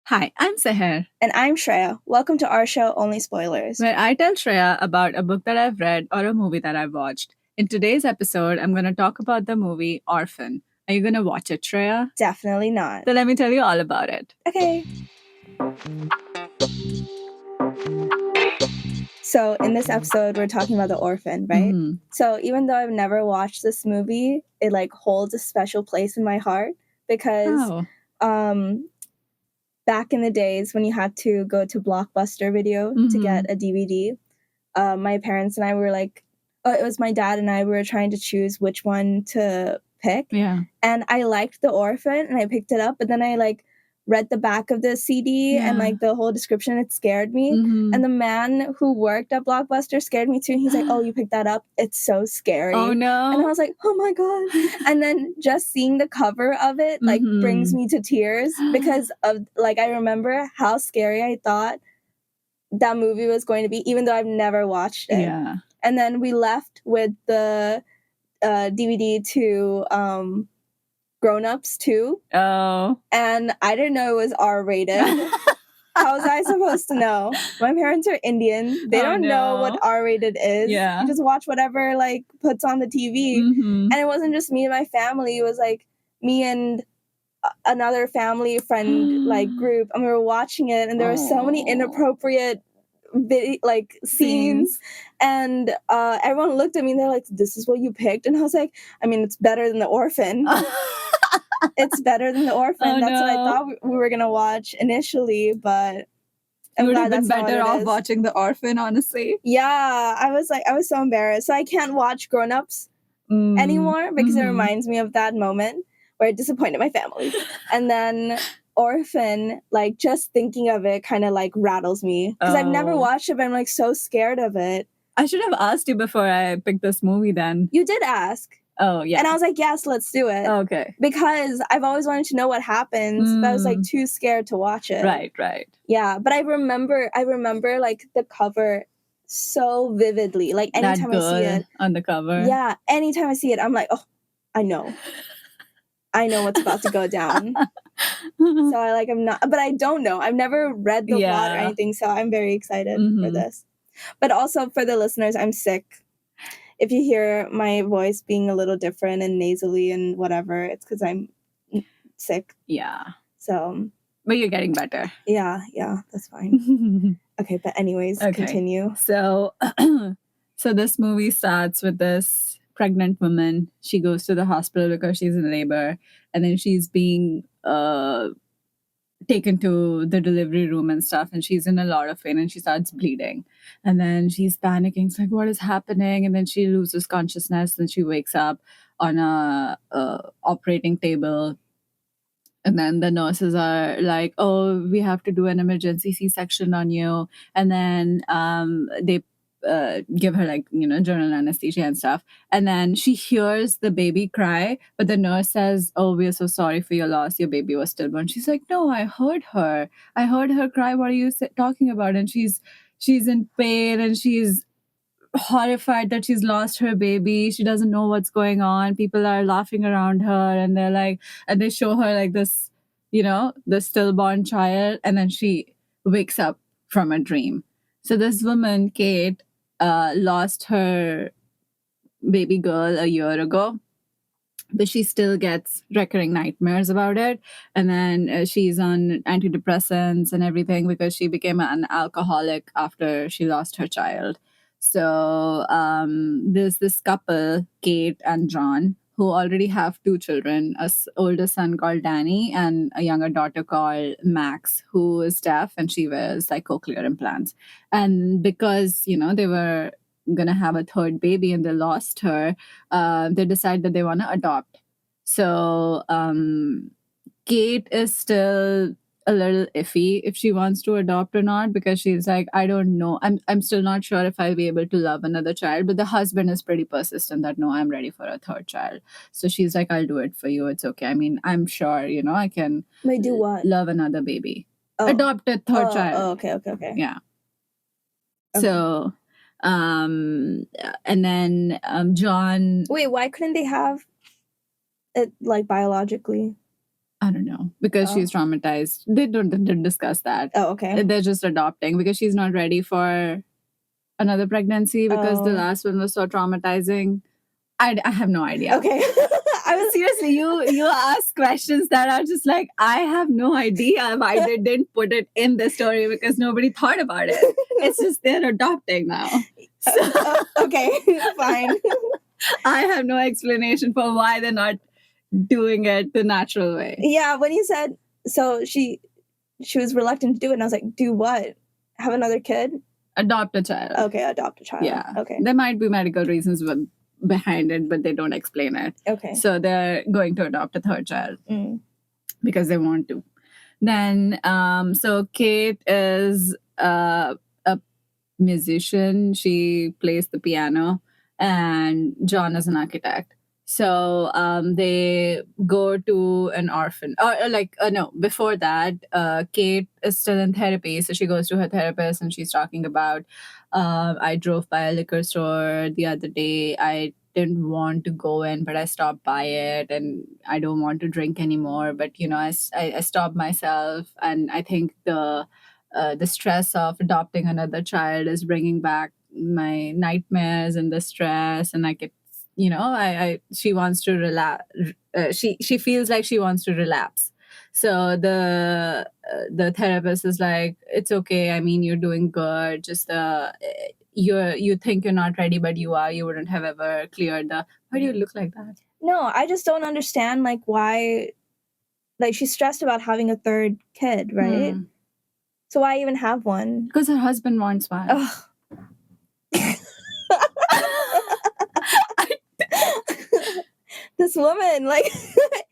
Hi, I'm Sahar, And I'm Shreya. Welcome to our show, Only Spoilers. where I tell Shreya about a book that I've read or a movie that I've watched. In today's episode, I'm going to talk about the movie Orphan. Are you going to watch it, Shreya? Definitely not. So let me tell you all about it. Okay. So in this episode, we're talking about The Orphan, right? Mhm. So even though I've never watched this movie, it holds a special place in my heart because back in the days when you had to go to Blockbuster Video to get a DVD, my parents and I were it was my dad and I were trying to choose which one to pick. Yeah. And I liked The Orphan and I picked it up, but then I read the back of the CD and the whole description, it scared me. And the man who worked at Blockbuster scared me too. And he's like, "Oh, you picked that up? It's so scary." Oh no. And I was like, "Oh my God." And then just seeing the cover of it brings me to tears because of I remember how scary I thought that movie was going to be, even though I've never watched it. Yeah. And then we left with the DVD to Grown Ups too. Oh. And I didn't know it was R-rated. How was I supposed to know? My parents are Indian. They don't know what R-rated is. Yeah. You just watch whatever puts on the TV. Mm-hmm. And it wasn't just me and my family. It was me and another family friend group, and we were watching it, and there were so many inappropriate scenes, and everyone looked at me and they're like, "This is what you picked?" And I was like, "I mean, it's better than The Orphan." It's better than The Orphan. That's what I thought we were gonna watch initially, but you would have been better off watching The Orphan, honestly. Yeah, I was so embarrassed. So I can't watch Grown Ups anymore because it reminds me of that moment where I disappointed my family. And then Orphan, just thinking of it kind of rattles me because I've never watched it, but I'm so scared of it. I should have asked you before I picked this movie then. You did ask. Oh, yeah. And I was like, yes, let's do it. Okay. Because I've always wanted to know what happens, but I was too scared to watch it. Right. Yeah, but I remember the cover so vividly. Anytime I see it on the cover. Yeah, anytime I see it, I'm like, oh, I know what's about to go down. So I'm not, but I don't know. I've never read the plot or anything, so I'm very excited for this. But also for the listeners, I'm sick. If you hear my voice being a little different and nasally and whatever, it's because I'm sick. Yeah. So. But you're getting better. Yeah, that's fine. Okay, but anyways, continue. So, so this movie starts with this pregnant woman. She goes to the hospital because she's in labor, and then she's being taken to the delivery room and stuff, and she's in a lot of pain and she starts bleeding, and then she's panicking. It's like, what is happening? And then she loses consciousness, and she wakes up on a operating table, and then the nurses are like, oh, we have to do an emergency C-section on you, and then they give her general anesthesia and stuff, and then she hears the baby cry, but the nurse says, oh, we are so sorry for your loss, your baby was stillborn. She's like, no, I heard her cry, what are you talking about? And she's in pain and she's horrified that she's lost her baby. She doesn't know what's going on. People are laughing around her, and they're like, and they show her this, the stillborn child, and then she wakes up from a dream. So this woman, Kate, lost her baby girl a year ago, but she still gets recurring nightmares about it. And then she's on antidepressants and everything because she became an alcoholic after she lost her child. So there's this couple, Kate and John, who already have two children, an older son called Danny and a younger daughter called Max, who is deaf, and she wears cochlear implants. And because, they were going to have a third baby and they lost her, they decide that they want to adopt. So Kate is still a little iffy if she wants to adopt or not, because she's like, I don't know. I'm still not sure if I'll be able to love another child. But the husband is pretty persistent that, no, I'm ready for a third child. So she's like, I'll do it for you. It's okay. I mean, I'm sure, I can do what? Love another baby. Adopt a third child. Oh, okay. Yeah. Okay. So, and then John... Wait, why couldn't they have it biologically? I don't know, because she's traumatized. They didn't discuss that. Oh, okay. They're just adopting because she's not ready for another pregnancy because the last one was so traumatizing. I have no idea. Okay. I was seriously, you ask questions that are just like, I have no idea why they didn't put it in the story because nobody thought about it. It's just they're adopting now. So, okay, fine. I have no explanation for why they're not doing it the natural way. Yeah, when you said, so she was reluctant to do it, and I was like, do what? Have another kid? Adopt a child. Okay, adopt a child. Yeah. Okay. There might be medical reasons behind it, but they don't explain it. Okay. So they're going to adopt a third child because they want to. Then, so Kate is a musician. She plays the piano, and John is an architect. So they go to an orphan. No, before that, Kate is still in therapy. So she goes to her therapist and she's talking about, I drove by a liquor store the other day. I didn't want to go in, but I stopped by it and I don't want to drink anymore. But, I stopped myself. And I think the stress of adopting another child is bringing back my nightmares and the stress, and like she wants to relapse. She feels like she wants to relapse. So the therapist is like, it's okay. I mean, you're doing good. Just you think you're not ready, but you are. You wouldn't have ever cleared the. Why do you look like that? No, I just don't understand like why. Like she's stressed about having a third kid, right? So why even have one? Because her husband wants one. Ugh. This woman, like,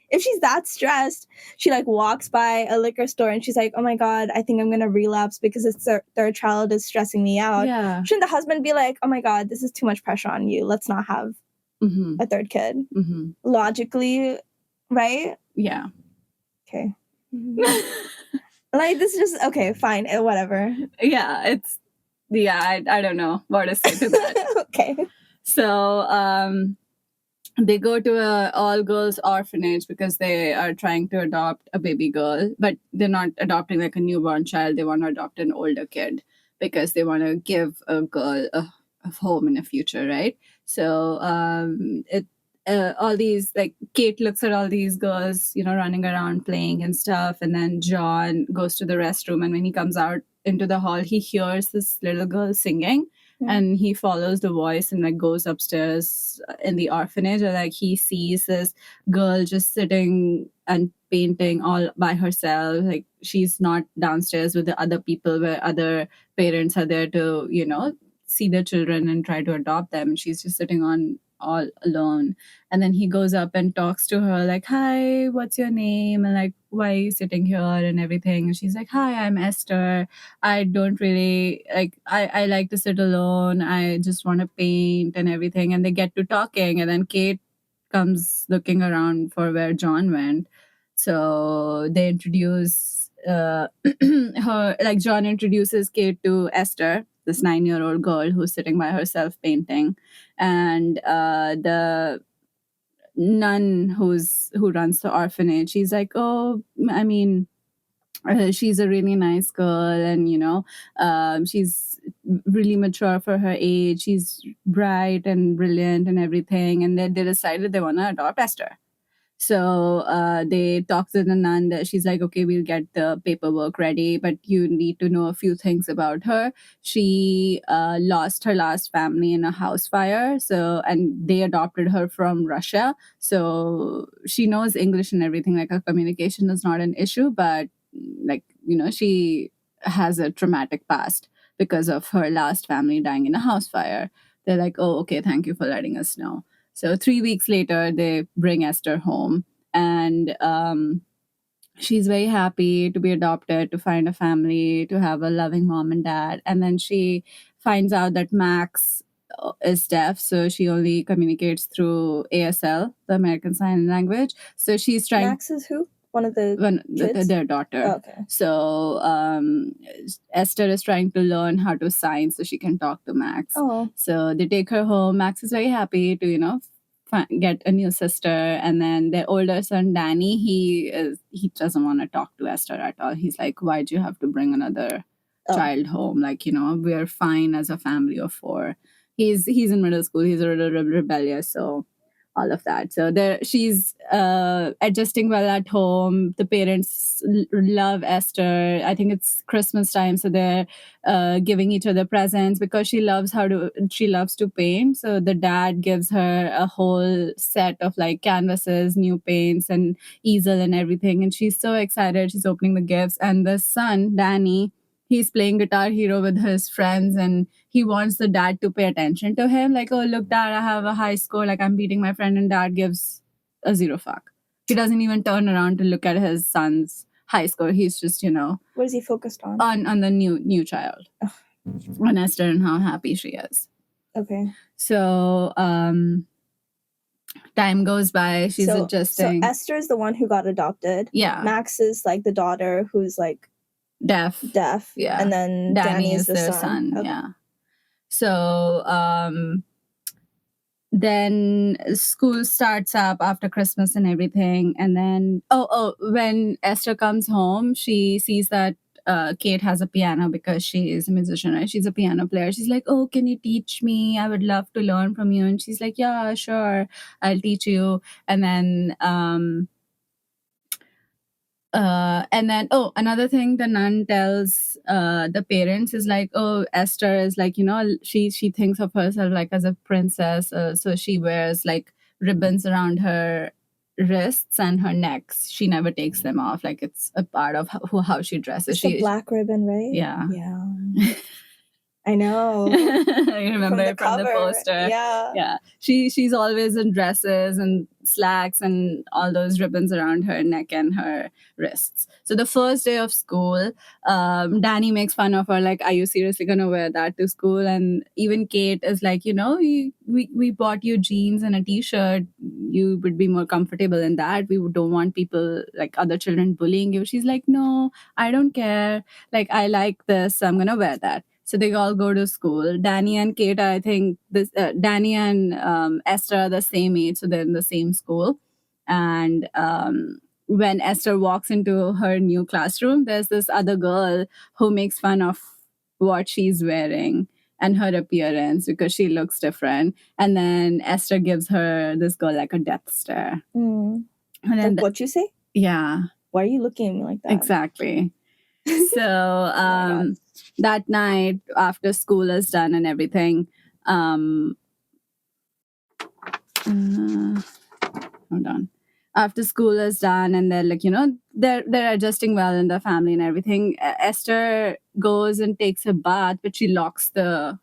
if she's that stressed, she like walks by a liquor store and she's like, oh my God, I think I'm gonna relapse because this third child is stressing me out. Yeah. Shouldn't the husband be like, oh my God, this is too much pressure on you. Let's not have a third kid. Logically, right? Yeah. Okay. Like, this is just, okay, fine, whatever. Yeah, I don't know what to say to that. Okay. So, they go to a all-girls orphanage because they are trying to adopt a baby girl, but they're not adopting like a newborn child. They want to adopt an older kid because they want to give a girl a home in the future, right? So all these, like, Kate looks at all these girls, running around playing and stuff, and then John goes to the restroom, and when he comes out into the hall, he hears this little girl singing. And he follows the voice and like goes upstairs in the orphanage, and like he sees this girl just sitting and painting all by herself. Like she's not downstairs with the other people where other parents are there to, see their children and try to adopt them. She's just sitting on all alone. And then he goes up and talks to her like, hi, what's your name? And like, why are you sitting here and everything? And she's like, hi, I'm Esther. I don't really I like to sit alone. I just want to paint and everything. And they get to talking, and then Kate comes looking around for where John went. So they introduce her, like John introduces Kate to Esther, this 9-year-old girl who's sitting by herself painting. And the nun who runs the orphanage, she's like, oh, I mean, she's a really nice girl, and she's really mature for her age. She's bright and brilliant and everything, and they decided they want to adopt Esther. So they talk to the nun. That she's like, okay, we'll get the paperwork ready, but you need to know a few things about her. She lost her last family in a house fire, and they adopted her from Russia. So she knows English and everything. Like her communication is not an issue, but she has a traumatic past because of her last family dying in a house fire. They're like, oh, okay, thank you for letting us know. So 3 weeks later, they bring Esther home, and she's very happy to be adopted, to find a family, to have a loving mom and dad. And then she finds out that Max is deaf, so she only communicates through ASL, the American Sign Language. So she's trying. Max is who? One of the kids? Their daughter. Oh, okay. So Esther is trying to learn how to sign so she can talk to Max. Oh. So they take her home. Max is very happy to, get a new sister. And then their older son Danny, he doesn't want to talk to Esther at all. He's like, why'd you have to bring another child home? Like, we're fine as a family of 4. He's in middle school. He's a little rebellious, so all of that. So she's adjusting well at home. The parents love Esther. I think it's Christmas time, so they're giving each other presents because she loves to paint. So the dad gives her a whole set of like canvases, new paints, and easel and everything, and she's so excited. She's opening the gifts, and the son Danny, he's playing Guitar Hero with his friends, and he wants the dad to pay attention to him. Like, oh, look, dad, I have a high score. Like, I'm beating my friend, and dad gives a 0 fuck. He doesn't even turn around to look at his son's high score. He's just, what is he focused on? On the new child, on Esther and how happy she is. Okay. So, time goes by. She's adjusting. So Esther is the one who got adopted. Yeah. Max is like the daughter who's like deaf. Yeah. And then Danny is their son. Okay. Yeah. So then school starts up after Christmas and everything. And then when Esther comes home, she sees that Kate has a piano because she is a musician, right? She's a piano player. She's like, oh, can you teach me? I would love to learn from you. And she's like, yeah, sure, I'll teach you. And then another thing the nun tells the parents is like, oh, Esther is like, she thinks of herself like as a princess, so she wears like ribbons around her wrists and her necks. She never takes them off. Like, it's a part of how she dresses. It's a black ribbon, right? Yeah. I know. I remember it from the poster. Yeah. She's always in dresses and slacks and all those ribbons around her neck and her wrists. So the first day of school, Danny makes fun of her, like, are you seriously gonna wear that to school? And even Kate is like, we bought you jeans and a t-shirt. You would be more comfortable in that. We don't want people, like other children, bullying you. She's like, no, I don't care. Like, I like this, so I'm gonna wear that. So they all go to school. Danny and Kate, I think Danny and Esther are the same age, so they're in the same school. And when Esther walks into her new classroom, there's this other girl who makes fun of what she's wearing and her appearance because she looks different. And then Esther gives this girl like a death stare. And then what you say? Yeah. Why are you looking at me like that? Exactly. So that night after school is done and everything, hold on. After school is done and they're like, they're adjusting well in the family and everything, Esther goes and takes a bath, but she locks the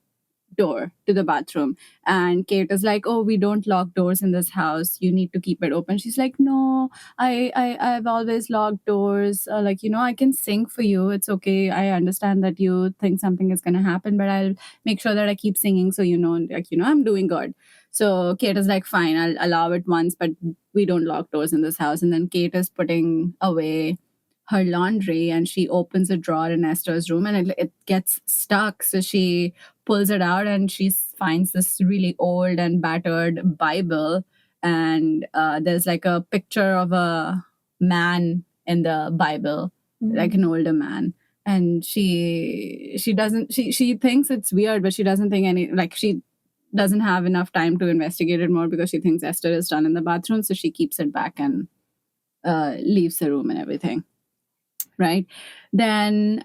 door to the bathroom. And Kate is like, oh, we don't lock doors in this house. You need to keep it open. She's like, no, I've always locked doors. I can sing for you. It's okay. I understand that you think something is going to happen, but I'll make sure that I keep singing so I'm doing good. So Kate is like, fine, I'll allow it once, but we don't lock doors in this house. And then Kate is putting away her laundry and she opens a drawer in Esther's room and it gets stuck. So she pulls it out and she finds this really old and battered Bible. And there's like a picture of a man in the Bible, like an older man. And she thinks it's weird, but she doesn't think she doesn't have enough time to investigate it more because she thinks Esther is done in the bathroom. So she keeps it back and leaves the room and everything. Right. Then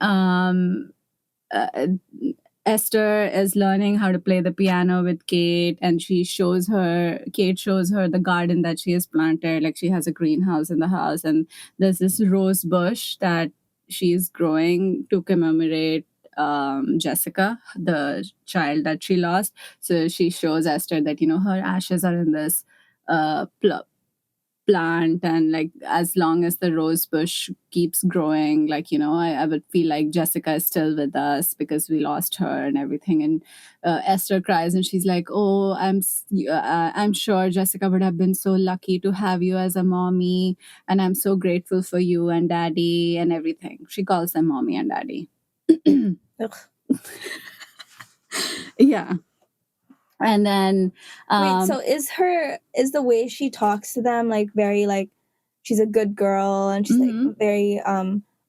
Esther is learning how to play the piano with Kate, and Kate shows her the garden that she has planted. Like, she has a greenhouse in the house, and there's this rose bush that she's growing to commemorate Jessica, the child that she lost. So she shows Esther that, her ashes are in this plant, and like, as long as the rose bush keeps growing, like, I would feel like Jessica is still with us because we lost her and everything. And Esther cries and she's like, oh, I'm sure Jessica would have been so lucky to have you as a mommy, and I'm so grateful for you and daddy and everything. She calls them mommy and daddy. Yeah. And then wait, so is the way she talks to them like very like she's a good girl and she's like very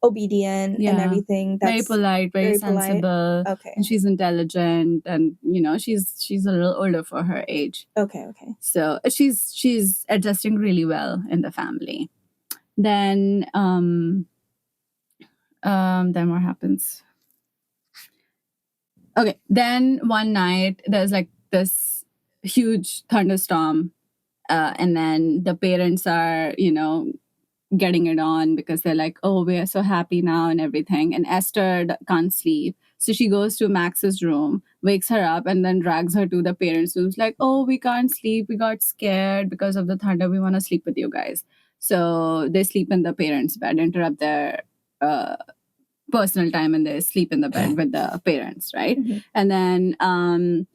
obedient and everything? Very polite, very sensible. Okay. And she's intelligent, and she's a little older for her age. Okay. So she's adjusting really well in the family. Then what happens? Okay, then one night there's like this huge thunderstorm, and then the parents are getting it on because they're like, oh, we are so happy now and everything. And Esther can't sleep. So she goes to Max's room, wakes her up, and then drags her to the parents' rooms, like, oh, we can't sleep. We got scared because of the thunder. We want to sleep with you guys. So they sleep in the parents' bed, interrupt their personal time, and they sleep in the bed with the parents, right? And then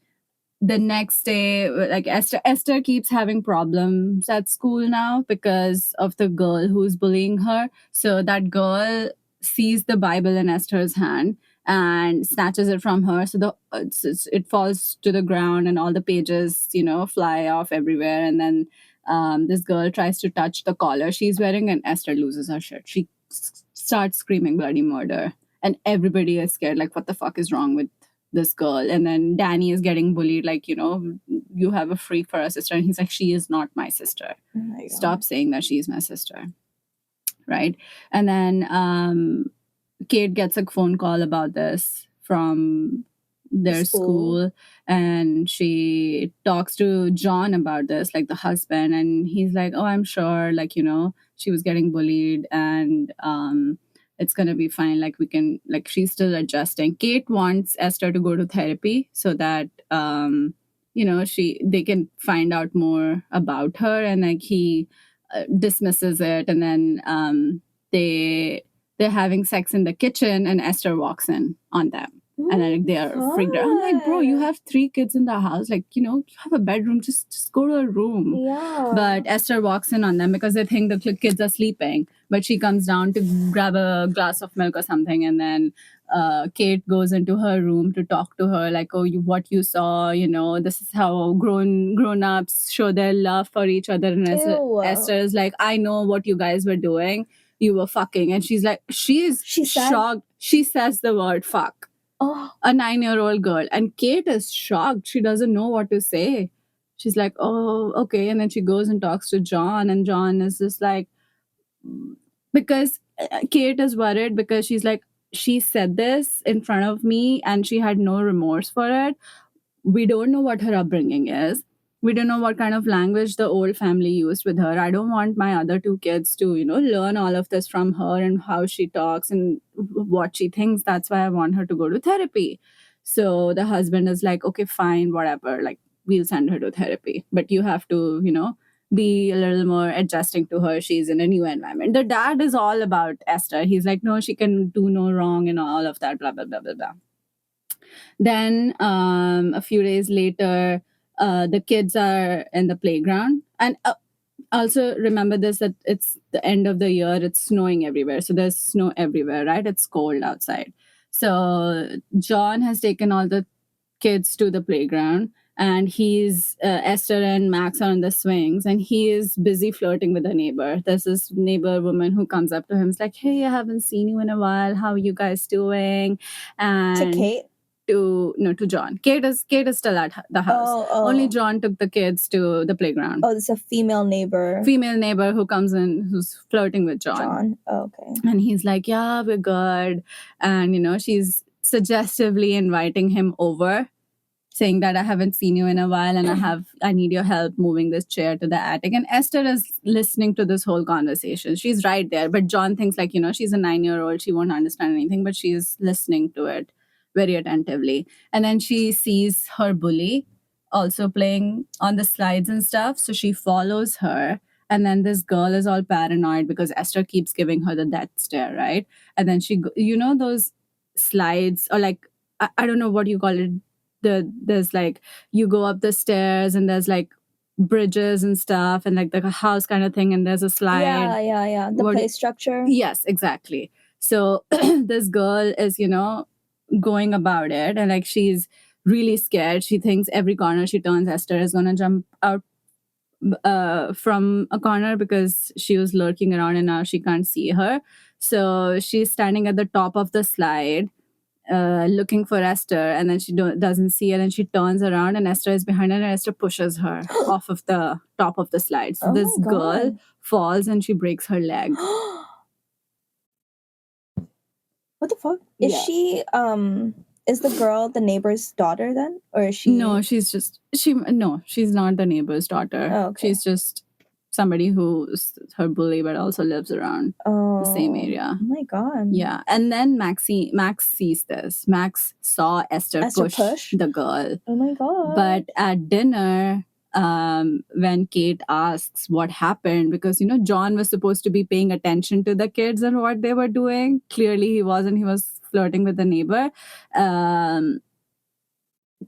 the next day, like Esther keeps having problems at school now because of the girl who's bullying her. So that girl sees the Bible in Esther's hand and snatches it from her. So it falls to the ground, and all the pages, fly off everywhere. And then this girl tries to touch the collar she's wearing, and Esther loses her shirt. She starts screaming bloody murder, and everybody is scared. Like, what the fuck is wrong with this girl? And then Danny is getting bullied, like, you have a freak for a sister. And he's like, she is not my sister. Stop saying that she's my sister. Right? And then Kate gets a phone call about this from their school, and she talks to John about this, like the husband, and he's like, oh, I'm sure, like, she was getting bullied, and it's gonna be fine. Like, we can, like, she's still adjusting. Kate wants Esther to go to therapy so that they can find out more about her, and like he dismisses it. And then they're having sex in the kitchen, and Esther walks in on them. And like they are freaked out. I'm like, bro, you have 3 kids in the house. Like, you have a bedroom. Just go to a room. Yeah. But Esther walks in on them because they think the kids are sleeping. But she comes down to grab a glass of milk or something. And then Kate goes into her room to talk to her. Like, oh, what you saw, this is how grown-ups show their love for each other. And Esther is like, I know what you guys were doing. You were fucking. And she's like, she's shocked. She says the word fuck. Oh. A 9-year-old girl. And Kate is shocked. She doesn't know what to say. She's like, oh, okay. And then she goes and talks to John. And John is just like, because Kate is worried because she's like, she said this in front of me and she had no remorse for it. We don't know what her upbringing is. We don't know what kind of language the old family used with her. I don't want my other 2 kids to, learn all of this from her and how she talks and what she thinks. That's why I want her to go to therapy. So the husband is like, okay, fine, whatever. Like, we'll send her to therapy. But you have to, be a little more adjusting to her. She's in a new environment. The dad is all about Esther. He's like, no, she can do no wrong and all of that, blah, blah, blah, blah, blah. Then a few days later, the kids are in the playground. And also remember this, that it's the end of the year. It's snowing everywhere. So there's snow everywhere, right? It's cold outside. So John has taken all the kids to the playground. And he's Esther and Max are on the swings, and he is busy flirting with a neighbor. There's this neighbor woman who comes up to him. It's like, hey, I haven't seen you in a while. How are you guys doing? And to Kate? To John. Kate is still at the house. Oh. Only John took the kids to the playground. Oh, this is a female neighbor. Female neighbor who comes in, who's flirting with John. Oh, okay. And he's like, yeah, we're good. And, she's suggestively inviting him over, saying that I haven't seen you in a while and I need your help moving this chair to the attic. And Esther is listening to this whole conversation. She's right there. But John thinks like, she's a 9-year-old. She won't understand anything, but she is listening to it very attentively. And then she sees her bully also playing on the slides and stuff. So she follows her. And then this girl is all paranoid because Esther keeps giving her the death stare, right? And then she, those slides, or like, I don't know what you call it. There's like, you go up the stairs and there's like bridges and stuff and like the house kind of thing. And there's a slide. Yeah. The play structure. Yes, exactly. So this girl is, going about it, and like she's really scared. She thinks every corner she turns, Esther is going to jump out from a corner because she was lurking around and now she can't see her. So she's standing at the top of the slide looking for Esther, and then she doesn't see her, and she turns around and Esther is behind her, and Esther pushes her off of the top of the slide. So this girl falls and she breaks her leg. What the fuck? Is she is the girl the neighbor's daughter then? Or is she No, she's not the neighbor's daughter. Oh, okay. She's just somebody who's her bully but also lives around the same area. Oh my god. Yeah. And then Max sees this. Max saw Esther push the girl. Oh my god. But at dinner, when Kate asks what happened, because John was supposed to be paying attention to the kids and what they were doing. Clearly he wasn't. He was flirting with the neighbor.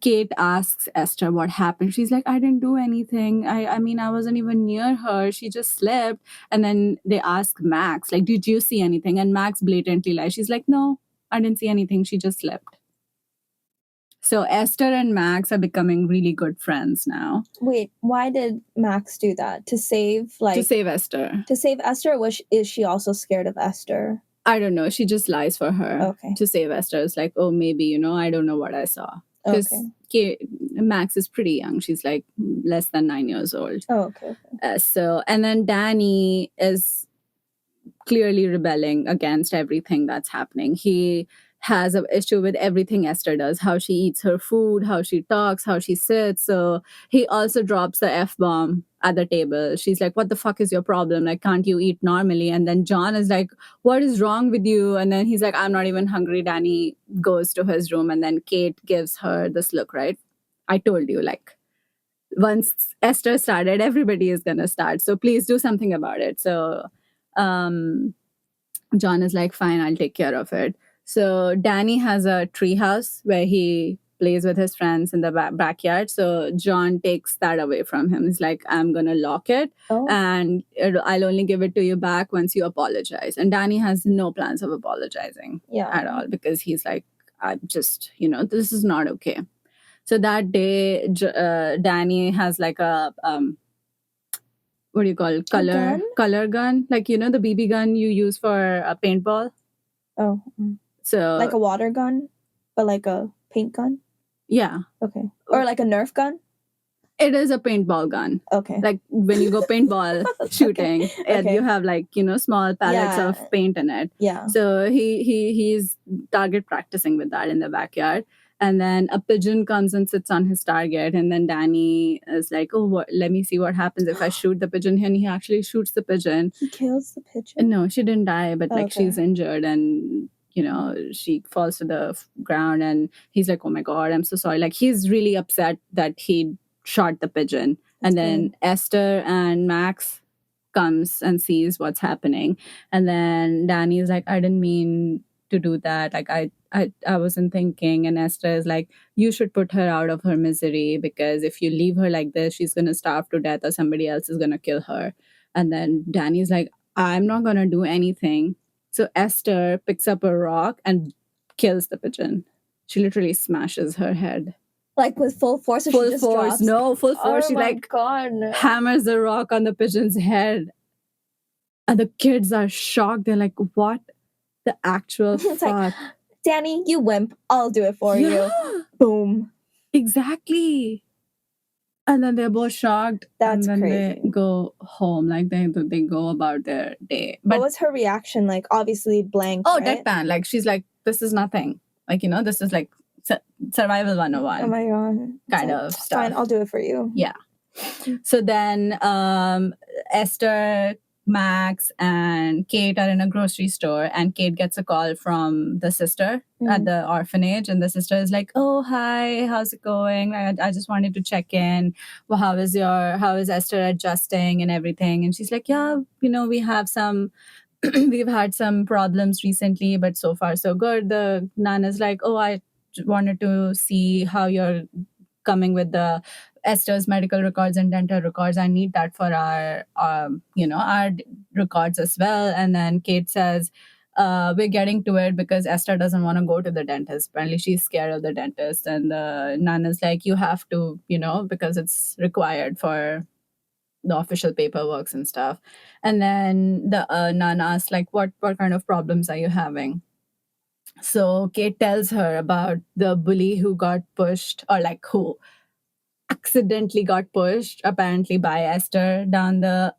Kate asks Esther what happened. She's like, I didn't do anything. I mean, I wasn't even near her. She just slept. And then they ask Max, like, did you see anything? And Max blatantly lies. She's like, no, I didn't see anything. She just slept. So Esther and Max are becoming really good friends now. Wait, why did Max do that? To save Esther. To save Esther, or is she also scared of Esther? I don't know. She just lies for her. Okay. To save Esther. It's like, oh, maybe, I don't know what I saw. Because Max is pretty young. She's like less than 9 years old. Oh, okay. And then Danny is clearly rebelling against everything that's happening. He has an issue with everything Esther does, how she eats her food, how she talks, how she sits. So he also drops the F-bomb at the table. She's like, what the fuck is your problem? Like, can't you eat normally? And then John is like, what is wrong with you? And then he's like, I'm not even hungry. Danny goes to his room and then Kate gives her this look, right? I told you, like, once Esther started, everybody is going to start. So please do something about it. So John is like, fine, I'll take care of it. So Danny has a treehouse where he plays with his friends in the backyard. So John takes that away from him. He's like, I'm going to lock it and I'll only give it to you back once you apologize. And Danny has no plans of apologizing at all because he's like, I just, this is not okay. So that day, Danny has like a... what do you call it? Color gun? Like, the BB gun you use for a paintball? Oh. So like a water gun, but like a paint gun? Yeah. Okay. Or like a Nerf gun? It is a paintball gun. Okay. Like when you go paintball shooting, you have like, small pellets of paint in it. Yeah. So he's target practicing with that in the backyard. And then a pigeon comes and sits on his target. And then Danny is like, oh, let me see what happens if I shoot the pigeon here. And he actually shoots the pigeon. He kills the pigeon? No, she didn't die, but she's injured and, she falls to the ground. And he's like, oh my God, I'm so sorry. Like, he's really upset that he shot the pigeon. And then Esther and Max comes and sees what's happening. And then Danny is like, I didn't mean to do that. Like, I wasn't thinking. And Esther is like, you should put her out of her misery because if you leave her like this, she's going to starve to death or somebody else is going to kill her. And then Danny's like, I'm not going to do anything. So Esther picks up a rock and kills the pigeon. She literally smashes her head. Like with full force? Full force. No, full force. She hammers the rock on the pigeon's head. And the kids are shocked. They're like, what the actual fuck? Like, Danny, you wimp. I'll do it for you. Boom. Exactly. And then they're both shocked. That's and then crazy. They go home. Like they go about their day. But what was her reaction? Like, obviously blank. Oh, right? deadpan. Like, she's like, this is nothing. Like, this is like survival 101. Oh my God. Kind of stuff. Fine, I'll do it for you. Yeah. So then Esther, Max, and Kate are in a grocery store, and Kate gets a call from the sister at the orphanage, and the sister is like, oh, hi, how's it going? I just wanted to check in. Well, how is Esther adjusting and everything? And she's like, yeah, we have some we've had some problems recently, but so far so good. The nun is like, oh, I wanted to see how you're coming with the Esther's medical records and dental records. I need that for our records as well. And then Kate says, we're getting to it because Esther doesn't want to go to the dentist. Apparently, she's scared of the dentist, and the nun is like, "You have to, because it's required for the official paperwork and stuff." And then the nun asks, like, "What kind of problems are you having?" So Kate tells her about the bully who got pushed, or like who accidentally got pushed apparently by Esther down the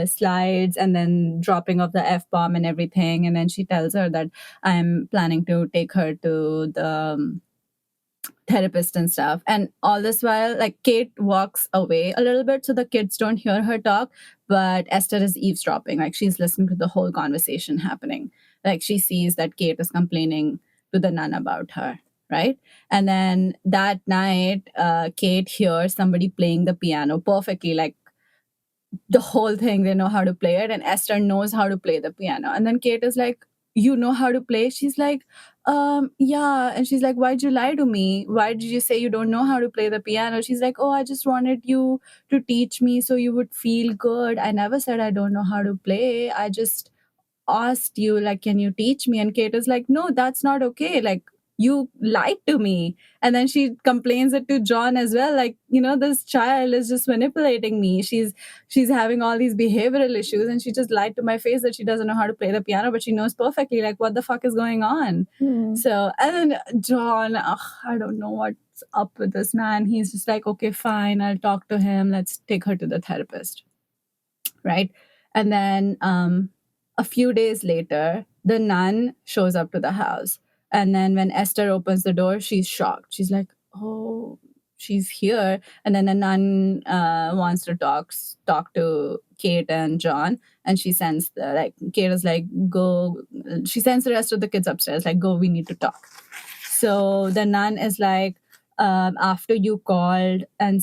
slides, and then dropping of the F-bomb and everything. And then she tells her that I'm planning to take her to the therapist and stuff. And all this while, like, Kate walks away a little bit so the kids don't hear her talk, but Esther is eavesdropping. Like, she's listening to the whole conversation happening. Like, she sees that Kate is complaining to the nun about her, right? And then that night, Kate hears somebody playing the piano perfectly, like the whole thing. They know how to play it, and Esther knows how to play the piano. And then Kate is like, "You know how to play?" She's like, yeah. And she's like, "Why'd you lie to me? Why did you say you don't know how to play the piano?" She's like, "Oh, I just wanted you to teach me so you would feel good. I never said I don't know how to play. I just asked you, like, can you teach me?" And Kate is like, "No, that's not okay. Like, you lied to me." And then she complains it to John as well, like, this child is just manipulating me. She's having all these behavioral issues, and she just lied to my face that she doesn't know how to play the piano, but she knows perfectly, like, what the fuck is going on. So, and then John, I don't know what's up with this man. He's just like, "Okay, fine, I'll talk to him, let's take her to the therapist." Right? And then a few days later, the nun shows up to the house. And then when Esther opens the door, she's shocked. She's like, "Oh, she's here." And then the nun wants to talk to Kate and John. And she sends Kate is like, "Go." She sends the rest of the kids upstairs, like, "Go, we need to talk." So the nun is like, "After you called and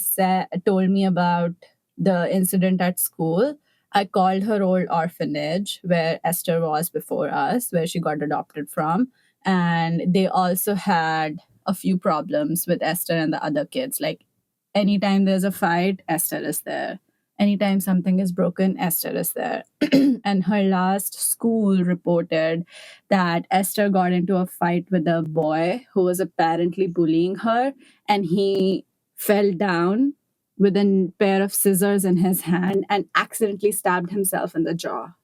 told me about the incident at school, I called her old orphanage where Esther was before us, where she got adopted from. And they also had a few problems with Esther and the other kids. Like, anytime there's a fight, Esther is there. Anytime something is broken, Esther is there." And her last school reported that Esther got into a fight with a boy who was apparently bullying her, and he fell down with a pair of scissors in his hand and accidentally stabbed himself in the jaw.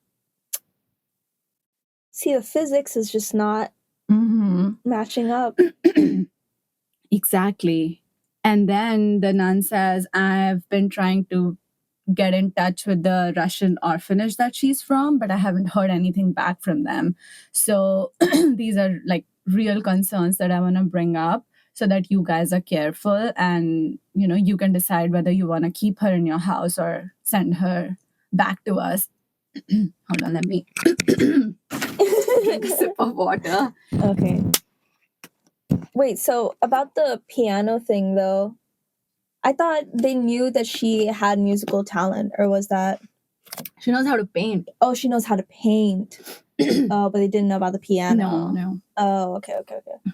See, the physics is just not matching up. Exactly. And then the nun says, "I've been trying to get in touch with the Russian orphanage that she's from, but I haven't heard anything back from them." So these are like real concerns that I want to bring up so that you guys are careful, and you can decide whether you want to keep her in your house or send her back to us. Hold on, let me drink a sip of water. Okay. Wait, so about the piano thing though, I thought they knew that she had musical talent, or was that? She knows how to paint. Oh, she knows how to paint. Oh, but they didn't know about the piano. No. Oh, okay.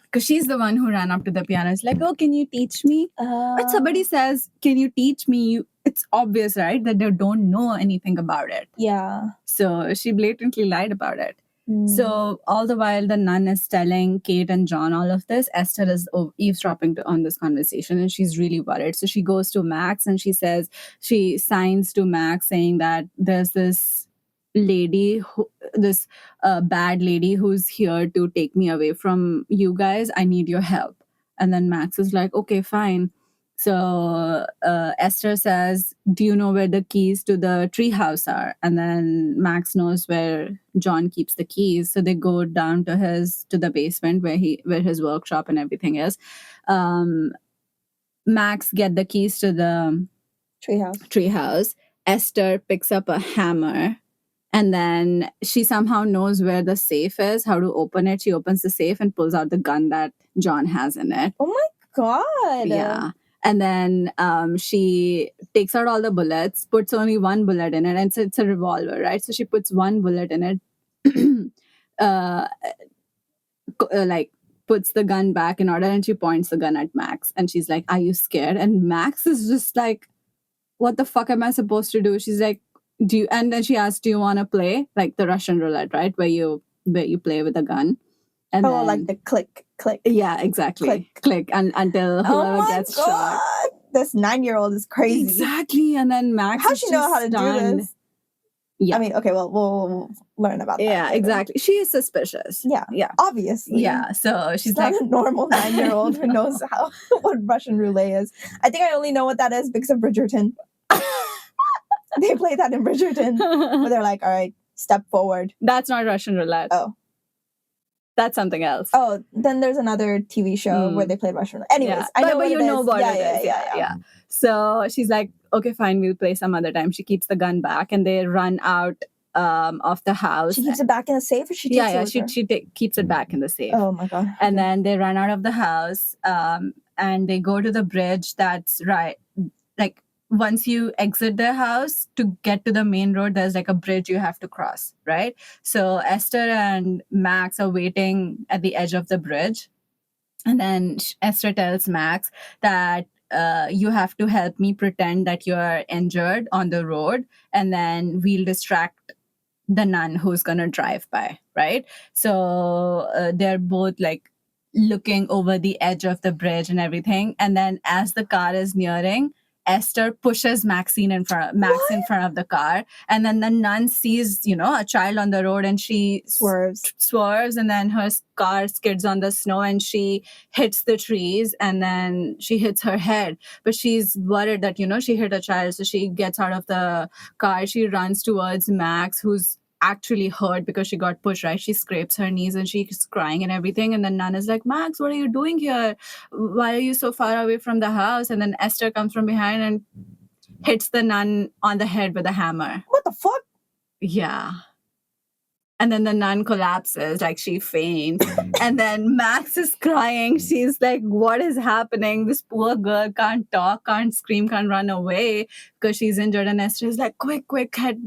Because she's the one who ran up to the piano. It's like, "Oh, can you teach me?" When somebody says, "Can you teach me?" It's obvious, right, that they don't know anything about it. Yeah. So she blatantly lied about it. So all the while the nun is telling Kate and John all of this, Esther is eavesdropping on this conversation, and she's really worried. So she goes to Max and she signs to Max saying that there's this lady, this bad lady who's here to take me away from you guys. I need your help. And then Max is like, "Okay, fine." So Esther says, "Do you know where the keys to the treehouse are?" And then Max knows where John keeps the keys. So they go down to the basement where his workshop and everything is. Max get the keys to the treehouse. Esther picks up a hammer, and then she somehow knows where the safe is, how to open it. She opens the safe and pulls out the gun that John has in it. Oh my God. Yeah. And then she takes out all the bullets, puts only one bullet in it, and it's a revolver, right? So she puts one bullet in it, puts the gun back in order, and she points the gun at Max. And she's like, "Are you scared?" And Max is just like, "What the fuck am I supposed to do?" She's like, and then she asked, do you want to play like the Russian roulette, right? Where you play with a gun. And then, like the click. Yeah, exactly. Click until whoever gets shot. This 9-year-old is crazy. Exactly. And then Max How's she know how to do this? Yeah. I mean, okay, well, we'll learn about that. Yeah, later. Exactly. She is suspicious. Yeah. Obviously. Yeah. So she's not like a normal 9-year-old who knows what Russian roulette is. I think I only know what that is because of Bridgerton. They play that in Bridgerton where they're like, all right, step forward. That's not Russian roulette. Oh. That's something else. Oh, then there's another TV show where they play Russian roulette. Anyways, I know what it is. What it is. Yeah. So she's like, okay, fine, we'll play some other time. She keeps the gun back and they run out of the house. She keeps it back in the safe, or she takes it with her? She keeps it back in the safe. Oh my god! And then they run out of the house, and they go to the bridge. That's right. Like once you exit their house to get to the main road, there's like a bridge you have to cross, right? So Esther and Max are waiting at the edge of the bridge, and then Esther tells Max that you have to help me pretend that you're injured on the road, and then we'll distract the nun who's gonna drive by, right? So they're both like looking over the edge of the bridge and everything, and then as the car is nearing, Esther pushes Max in front of the car, and then the nun sees, a child on the road, and she swerves, and then her car skids on the snow, and she hits the trees, and then she hits her head. But she's worried that, she hit a child, so she gets out of the car. She runs towards Max, who's actually hurt because she got pushed, right? She scrapes her knees and she's crying and everything. And then Nun is like, Max, what are you doing here? Why are you so far away from the house? And then Esther comes from behind and hits the nun on the head with a hammer. What the fuck? Yeah. And then the nun collapses, like she faints. And then Max is crying. She's like, what is happening? This poor girl can't talk, can't scream, can't run away because she's injured. And Esther is like, quick,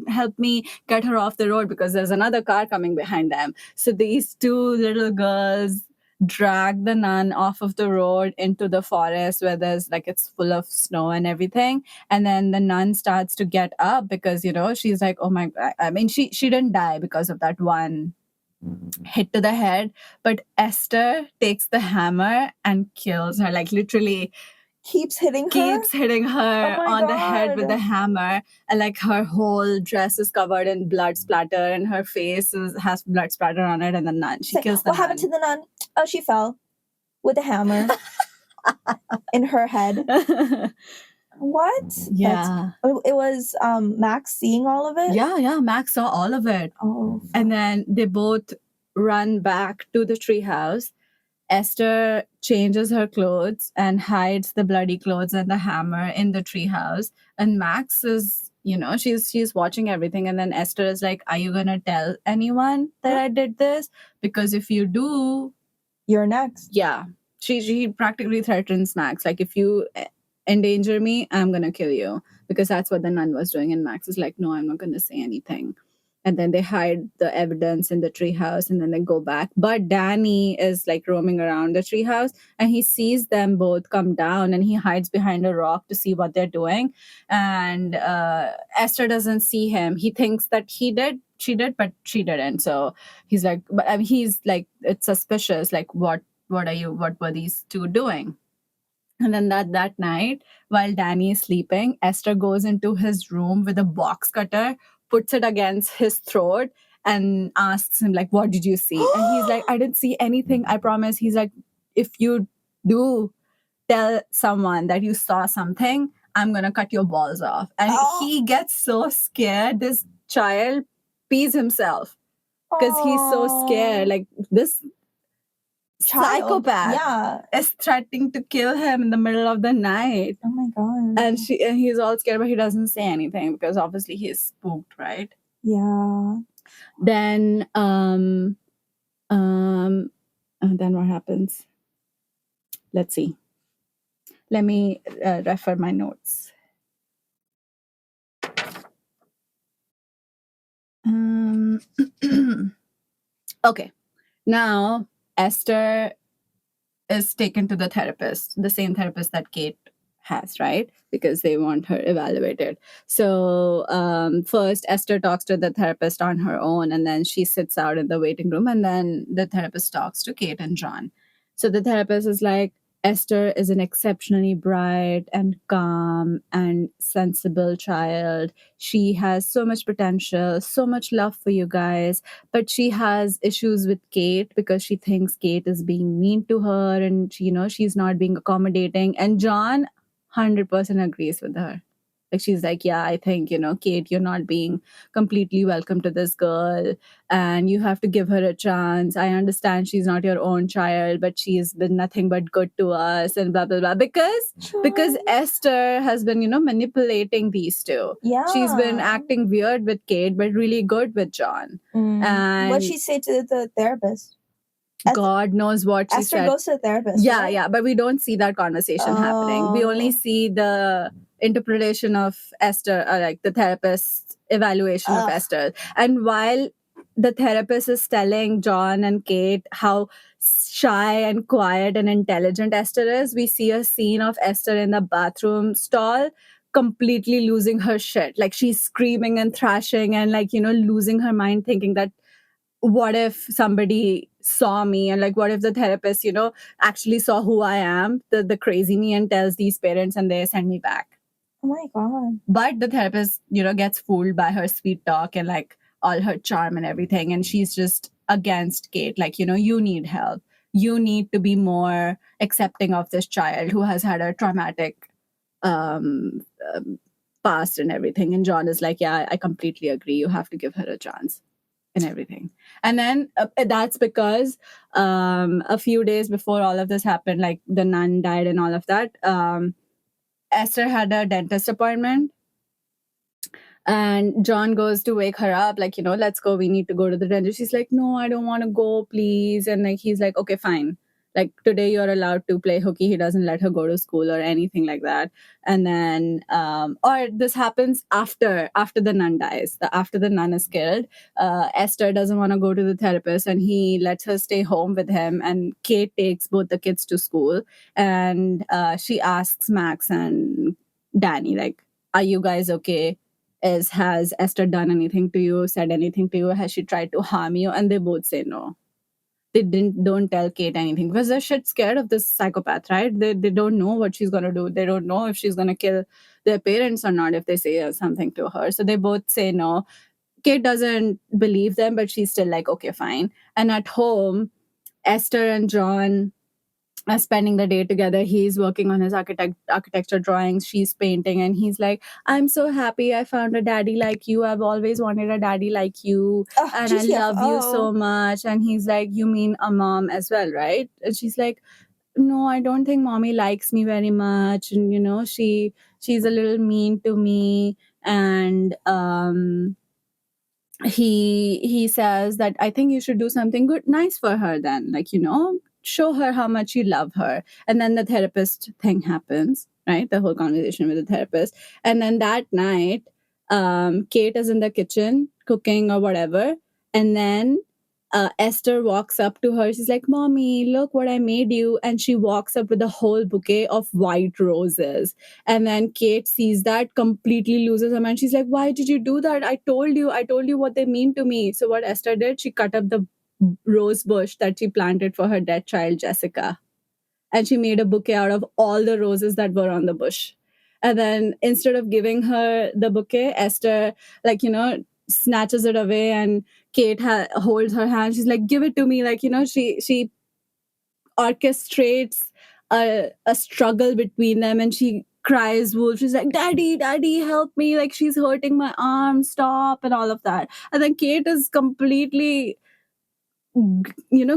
help me get her off the road because there's another car coming behind them. So these two little girls drag the nun off of the road into the forest where there's like, it's full of snow and everything. And then the nun starts to get up because, she's like, oh my God. I mean, she didn't die because of that one hit to the head, but Esther takes the hammer and kills her, like literally keeps hitting her on the head with the hammer, and like her whole dress is covered in blood splatter and her face has blood splatter on it. And the nun, she kills the nun. What happened to the nun? Oh, she fell with a hammer in her head. What? Yeah. It was Max seeing all of it? Yeah, Max saw all of it. Oh. And then they both run back to the treehouse. Esther changes her clothes and hides the bloody clothes and the hammer in the treehouse. And Max is, she's watching everything. And then Esther is like, are you going to tell anyone that I did this? Because if you do, you're next. Yeah. She practically threatens Max. Like, if you endanger me, I'm going to kill you. Because that's what the nun was doing. And Max is like, no, I'm not going to say anything. And then they hide the evidence in the treehouse, and then they go back. But Danny is like roaming around the treehouse, and he sees them both come down, and he hides behind a rock to see what they're doing. And Esther doesn't see him. He thinks that she did, but she didn't. So he's like, he's like, it's suspicious. Like, what were these two doing? And then that night, while Danny is sleeping, Esther goes into his room with a box cutter, puts it against his throat, and asks him, like, what did you see? And he's like, I didn't see anything, I promise. He's like, if you do tell someone that you saw something, I'm going to cut your balls off. And he gets so scared. This child pees himself because he's so scared. Like, this psychopath is threatening to kill him in the middle of the night. Oh my God. And he's all scared, but he doesn't say anything because obviously he's spooked, right? Yeah. Then then what happens? Let's see. Let me refer my notes. Okay. Now Esther is taken to the therapist, the same therapist that Kate has, right? Because they want her evaluated. So first, Esther talks to the therapist on her own, and then she sits out in the waiting room, and then the therapist talks to Kate and John. So the therapist is like, Esther is an exceptionally bright and calm and sensible child. She has so much potential, so much love for you guys, but she has issues with Kate because she thinks Kate is being mean to her, and she's not being accommodating. And John 100% agrees with her. Like, she's like, yeah, I think, Kate, you're not being completely welcome to this girl, and you have to give her a chance. I understand she's not your own child, but she's been nothing but good to us, and blah blah blah. Because Esther has been, manipulating these two. Yeah. She's been acting weird with Kate, but really good with John. And what she say to the therapist? God knows what she Esther said. goes to the therapist. Yeah, right? yeah, but we don't see that conversation happening. We only see the interpretation of Esther, or like the therapist's evaluation of Esther. And while the therapist is telling John and Kate how shy and quiet and intelligent Esther is, we see a scene of Esther in the bathroom stall completely losing her shit. Like, she's screaming and thrashing and, like, losing her mind, thinking that what if somebody saw me, and like, what if the therapist actually saw who I am, the crazy me, and tells these parents and they send me back. Oh my God. But the therapist gets fooled by her sweet talk and like all her charm and everything, and she's just against Kate, like, you need help, you need to be more accepting of this child who has had a traumatic past and everything. And John is like, yeah, I completely agree, you have to give her a chance and everything. And then that's because a few days before all of this happened, like the nun died and all of that, Esther had a dentist appointment, and John goes to wake her up, like, let's go, we need to go to the dentist. She's like, no, I don't want to go, please. And like, he's like, okay, fine, like, today you're allowed to play hooky. He doesn't let her go to school or anything like that. And then or this happens after the nun dies, after the nun is killed. Esther doesn't want to go to the therapist, and he lets her stay home with him, and Kate takes both the kids to school. And she asks Max and Danny, like, are you guys okay? Has Esther done anything to you, said anything to you? Has she tried to harm you? And they both say no. They don't tell Kate anything because they're shit scared of this psychopath, right? They don't know what she's gonna do. They don't know if she's gonna kill their parents or not if they say something to her. So they both say no. Kate doesn't believe them, but she's still like, okay, fine. And at home, Esther and John are spending the day together. He's working on his architecture drawings, she's painting, and he's like, I'm so happy I found a daddy like you. I've always wanted a daddy like you, and I love you so much. And he's like, you mean a mom as well, right? And she's like, no, I don't think mommy likes me very much, and she's a little mean to me. And he says that I think you should do something good, nice for her then, like, show her how much you love her. And then the therapist thing happens, right? The whole conversation with the therapist. And then that night, Kate is in the kitchen cooking or whatever, and then Esther walks up to her. She's like, Mommy, look what I made you. And she walks up with a whole bouquet of white roses. And then Kate sees that, completely loses her mind. She's like, why did you do that? I told you what they mean to me. So what Esther did, she cut up the rose bush that she planted for her dead child, Jessica. And she made a bouquet out of all the roses that were on the bush. And then instead of giving her the bouquet, Esther, like, snatches it away, and Kate holds her hand. She's like, give it to me. Like, she orchestrates a struggle between them, and she cries wolf. She's like, daddy, help me. Like, she's hurting my arm. Stop, and all of that. And then Kate is completely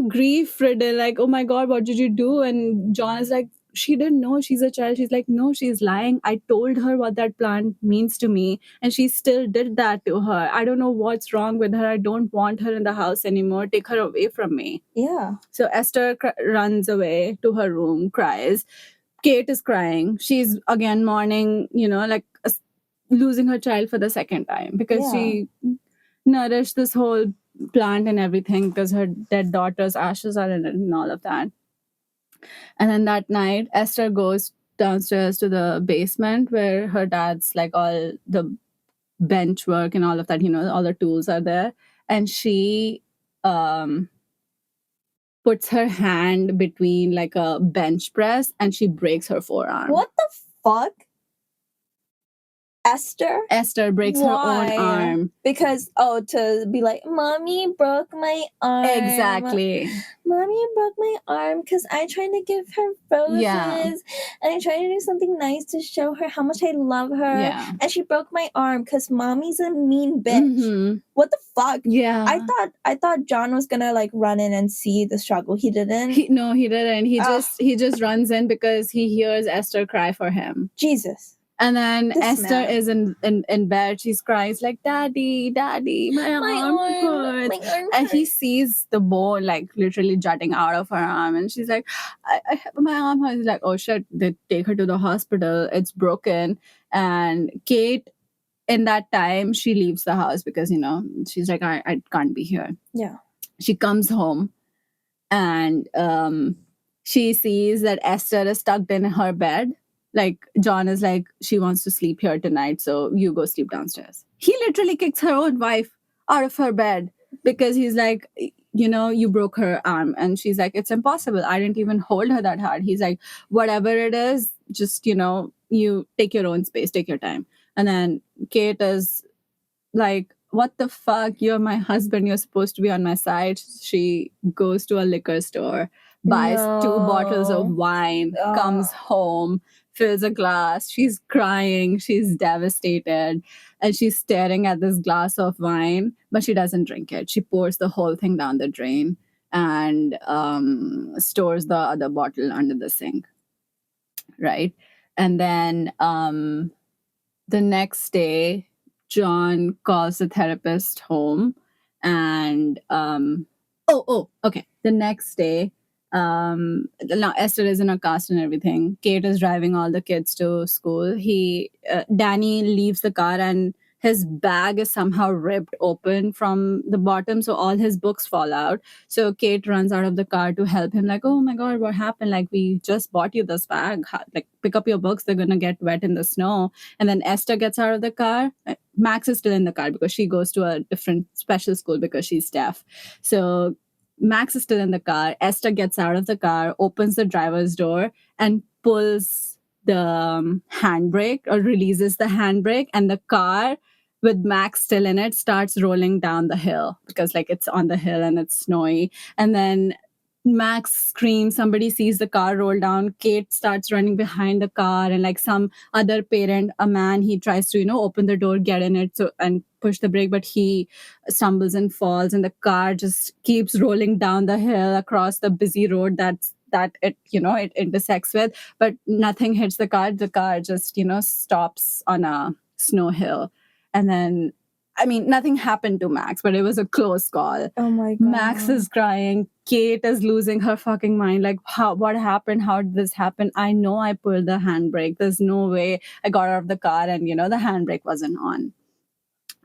grief ridden, like, oh my God, what did you do? And John is like, she didn't know, she's a child. She's like, no, she's lying. I told her what that plant means to me, and she still did that to her. I don't know what's wrong with her. I don't want her in the house anymore. Take her away from me. Yeah. So Esther runs away to her room, cries. Kate is crying. She's again mourning, like losing her child for the second time, because she nourished this whole plant and everything because her dead daughter's ashes are in it and all of that. And then that night, Esther goes downstairs to the basement where her dad's like all the bench work and all of that, all the tools are there. And she puts her hand between like a bench press and she breaks her forearm. What the fuck? Esther breaks her own arm. Because, to be like, Mommy broke my arm. Exactly. Mommy broke my arm because I tried to give her roses. Yeah. And I tried to do something nice to show her how much I love her. Yeah. And she broke my arm because Mommy's a mean bitch. Mm-hmm. What the fuck? Yeah. I thought John was gonna like run in and see the struggle. He didn't. No, he didn't. He just runs in because he hears Esther cry for him. Jesus. And then Esther is in bed. She's crying. It's like, Daddy, my arm hurts. And he sees the bone like literally jutting out of her arm. And she's like, my arm hurts. He's like, oh shit, they take her to the hospital. It's broken. And Kate, in that time, she leaves the house because, she's like, I can't be here. Yeah. She comes home and she sees that Esther is tucked in her bed. Like, John is like, she wants to sleep here tonight, so you go sleep downstairs. He literally kicks her own wife out of her bed because he's like, you broke her arm. And she's like, it's impossible. I didn't even hold her that hard. He's like, whatever it is, just, you take your own space, take your time. And then Kate is like, what the fuck? You're my husband. You're supposed to be on my side. She goes to a liquor store, buys 2 bottles of wine, comes home, fills a glass. She's crying. She's devastated. And she's staring at this glass of wine, but she doesn't drink it. She pours the whole thing down the drain and stores the other bottle under the sink. Right? And then the next day, John calls the therapist home and okay. The next day, now Esther is in a cast and everything. Kate is driving all the kids to school. Danny leaves the car and his bag is somehow ripped open from the bottom, so all his books fall out. So Kate runs out of the car to help him, like, oh my God, what happened? Like, we just bought you this bag. Like, pick up your books. They're going to get wet in the snow. And then Esther gets out of the car. Max is still in the car because she goes to a different special school because she's deaf. So Max is still in the car. Esther gets out of the car, opens the driver's door, and pulls the handbrake or releases the handbrake, and the car with Max still in it starts rolling down the hill because like it's on the hill and it's snowy. And then Max screams, somebody sees the car roll down. Kate starts running behind the car, and like some other parent, a man, he tries to, open the door, get in it and push the brake, but he stumbles and falls, and the car just keeps rolling down the hill across the busy road that it intersects with, but nothing hits the car. The car just, stops on a snow hill. And then, I mean, nothing happened to Max, but it was a close call. Oh my God. Max is crying. Kate is losing her fucking mind. Like, what happened? How did this happen? I know I pulled the handbrake. There's no way I got out of the car and, the handbrake wasn't on.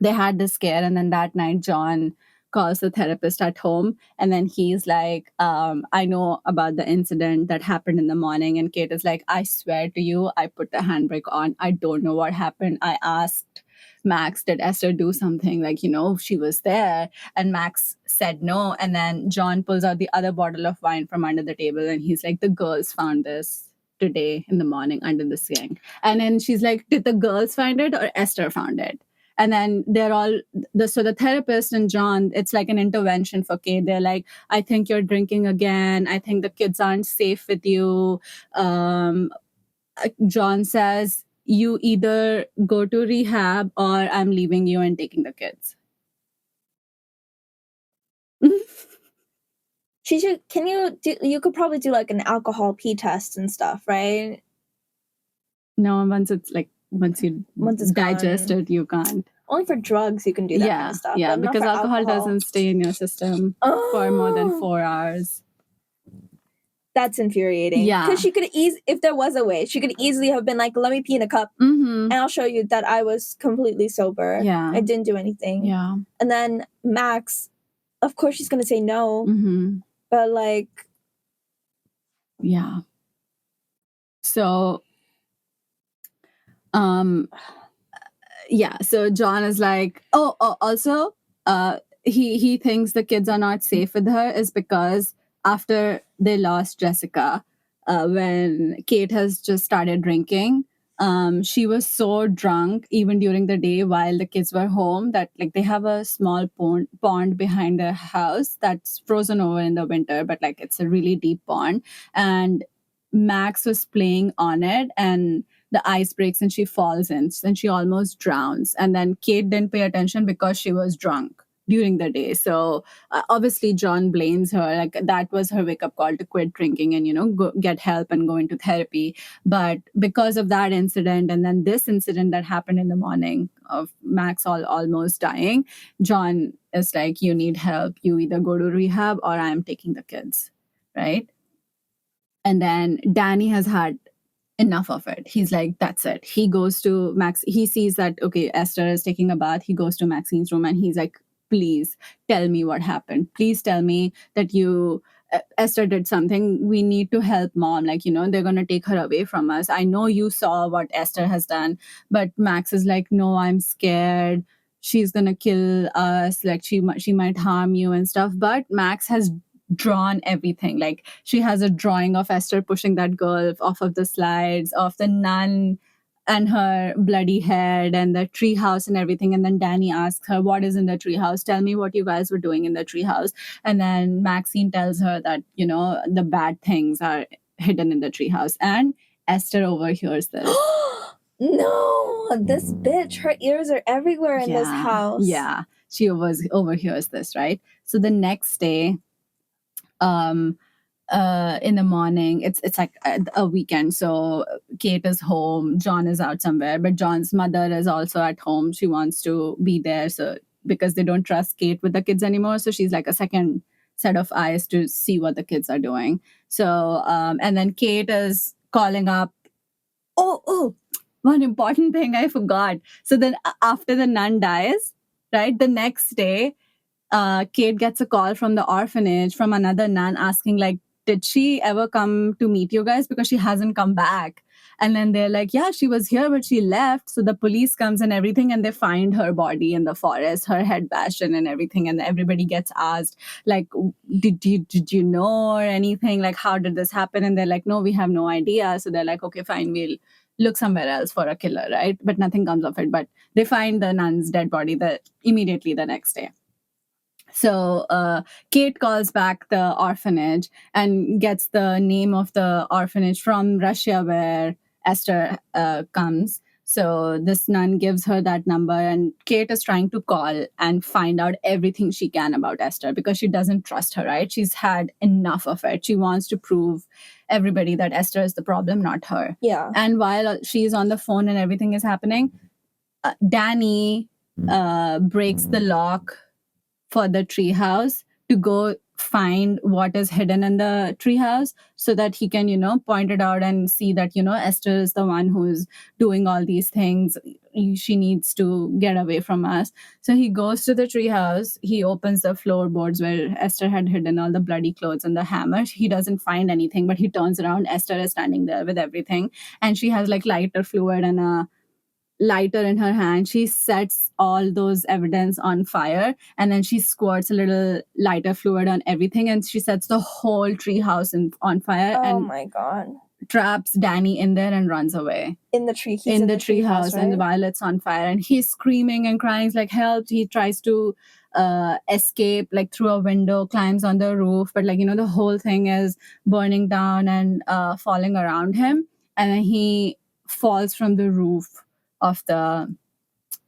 They had this scare. And then that night, John calls the therapist at home. And then he's like, I know about the incident that happened in the morning. And Kate is like, I swear to you, I put the handbrake on. I don't know what happened. I asked Max, did Esther do something? Like, she was there. And Max said no. And then John pulls out the other bottle of wine from under the table. And he's like, the girls found this today in the morning under the sink. And then she's like, did the girls find it or Esther found it? And then they're all, so the therapist and John, it's like an intervention for Kate. They're like, I think you're drinking again. I think the kids aren't safe with you. John says, you either go to rehab or I'm leaving you and taking the kids. You could probably do like an alcohol pee test and stuff, right? No, once it's digested, you can't. Only for drugs you can do that kind of stuff. Yeah, because alcohol doesn't stay in your system for more than 4 hours. That's infuriating. Yeah. Because she could if there was a way, she could easily have been like, let me pee in a cup. And I'll show you that I was completely sober. Yeah. I didn't do anything. Yeah. And then Max, of course she's going to say no. But like. Yeah. So Yeah, so John is like, also, he thinks the kids are not safe with her is because after they lost Jessica, when Kate has just started drinking, she was so drunk even during the day while the kids were home that like they have a small pond behind their house that's frozen over in the winter, but like it's a really deep pond, and Max was playing on it, and the ice breaks and she falls in and she almost drowns. And then Kate didn't pay attention because she was drunk during the day. So obviously John blames her. Like that was her wake up call to quit drinking and, go, get help and go into therapy. But because of that incident and then this incident that happened in the morning of Max almost dying, John is like, you need help. You either go to rehab or I'm taking the kids. Right. And then Danny has had enough of it. He's like, that's it. He goes to Max. He sees that, okay, Esther is taking a bath. He goes to Maxine's room and he's like, please tell me what happened. Please tell me that Esther did something. We need to help mom. Like, they're going to take her away from us. I know you saw what Esther has done, but Max is like, no, I'm scared. She's going to kill us. Like she might harm you and stuff. But Max has drawn everything. Like she has a drawing of Esther pushing that girl off of the slides, of the nun and her bloody head and the tree house and everything. And then Danny asks her, what is in the tree house? Tell me what you guys were doing in the tree house. And then Maxine tells her that, the bad things are hidden in the tree house. And Esther overhears this. No, this bitch, her ears are everywhere in this house. Yeah, she overhears this, right? So the next day, in the morning, it's like a weekend, so Kate is home, John is out somewhere, but John's mother is also at home. She wants to be there, so because they don't trust Kate with the kids anymore, so she's like a second set of eyes to see what the kids are doing. So and then Kate is calling up. Oh, one important thing I forgot. So then after the nun dies, right, the next day, Kate gets a call from the orphanage from another nun asking, like, did she ever come to meet you guys? Because she hasn't come back. And then they're like, yeah, she was here, but she left. So the police comes and everything, and they find her body in the forest, her head bashed in and everything. And everybody gets asked, like, did you know or anything? Like, how did this happen? And they're like, no, we have no idea. So they're like, okay, fine, we'll look somewhere else for a killer, right? But nothing comes of it. But they find the nun's dead body immediately the next day. So Kate calls back the orphanage and gets the name of the orphanage from Russia where Esther comes. So this nun gives her that number, and Kate is trying to call and find out everything she can about Esther because she doesn't trust her, right? She's had enough of it. She wants to prove everybody that Esther is the problem, not her. Yeah. And while she's on the phone and everything is happening, Danny breaks the lock for the treehouse to go find what is hidden in the treehouse so that he can, point it out and see that, Esther is the one who's doing all these things. She needs to get away from us. So he goes to the treehouse. He opens the floorboards where Esther had hidden all the bloody clothes and the hammer. He doesn't find anything, but he turns around. Esther is standing there with everything. And she has like lighter fluid and a lighter in her hand. She sets all those evidence on fire, and then she squirts a little lighter fluid on everything, and she sets the whole tree house on fire. Oh and my god. Traps Danny in there and runs away. In the tree. He's in the tree house, right? And while it's on fire, and he's screaming and crying, like, help. He tries to escape like through a window, climbs on the roof, but like, the whole thing is burning down and falling around him, and then he falls from the roof of the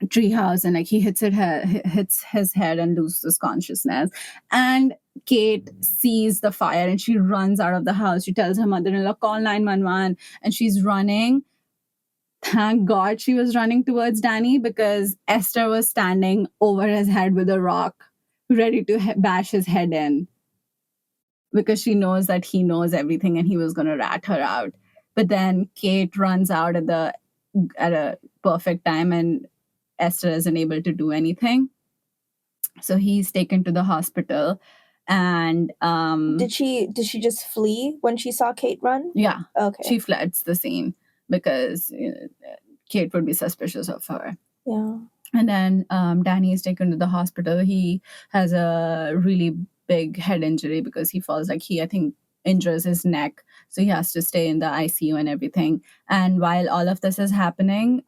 treehouse, and like he hits his head and loses consciousness. And Kate sees the fire and she runs out of the house. She tells her mother-in-law, call 911, and she's running. Thank God she was running towards Danny, because Esther was standing over his head with a rock, ready to bash his head in, because she knows that he knows everything and he was going to rat her out. But then Kate runs out at a perfect time, and Esther isn't able to do anything. So he's taken to the hospital. And did she just flee when she saw Kate run? Yeah. Okay. She fled the scene because Kate would be suspicious of her. Yeah. And then Danny is taken to the hospital. He has a really big head injury because he falls, like I think, injures his neck. So he has to stay in the ICU and everything. And while all of this is happening,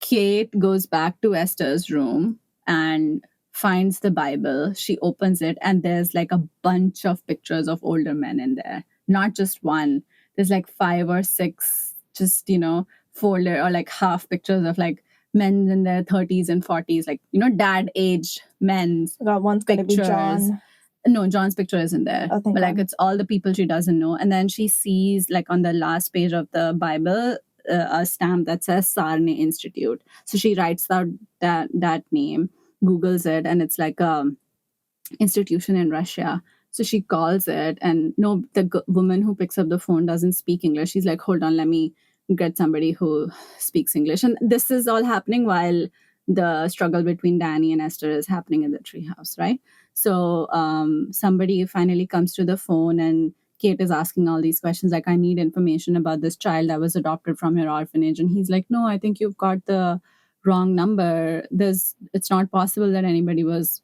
Kate goes back to Esther's room and finds the Bible. She opens it, and there's like a bunch of pictures of older men in there. Not just one. There's like 5 or 6, just, folder or like half pictures of like men in their 30s and 40s, like, dad age men's God, one's gonna be pictures. John. No, John's picture isn't there. Oh, thank but like God. it's all the people she doesn't know. And then she sees, like, on the last page of the Bible, a stamp that says Sarne Institute. So she writes out that name, Googles it, and it's like a institution in Russia. So she calls it, and no, the woman who picks up the phone doesn't speak English. She's like, hold on, let me get somebody who speaks English. And this is all happening while the struggle between Danny and Esther is happening in the treehouse, right? So somebody finally comes to the phone, and Kate is asking all these questions like, I need information about this child that was adopted from your orphanage. And he's like, no, I think you've got the wrong number. It's not possible that anybody was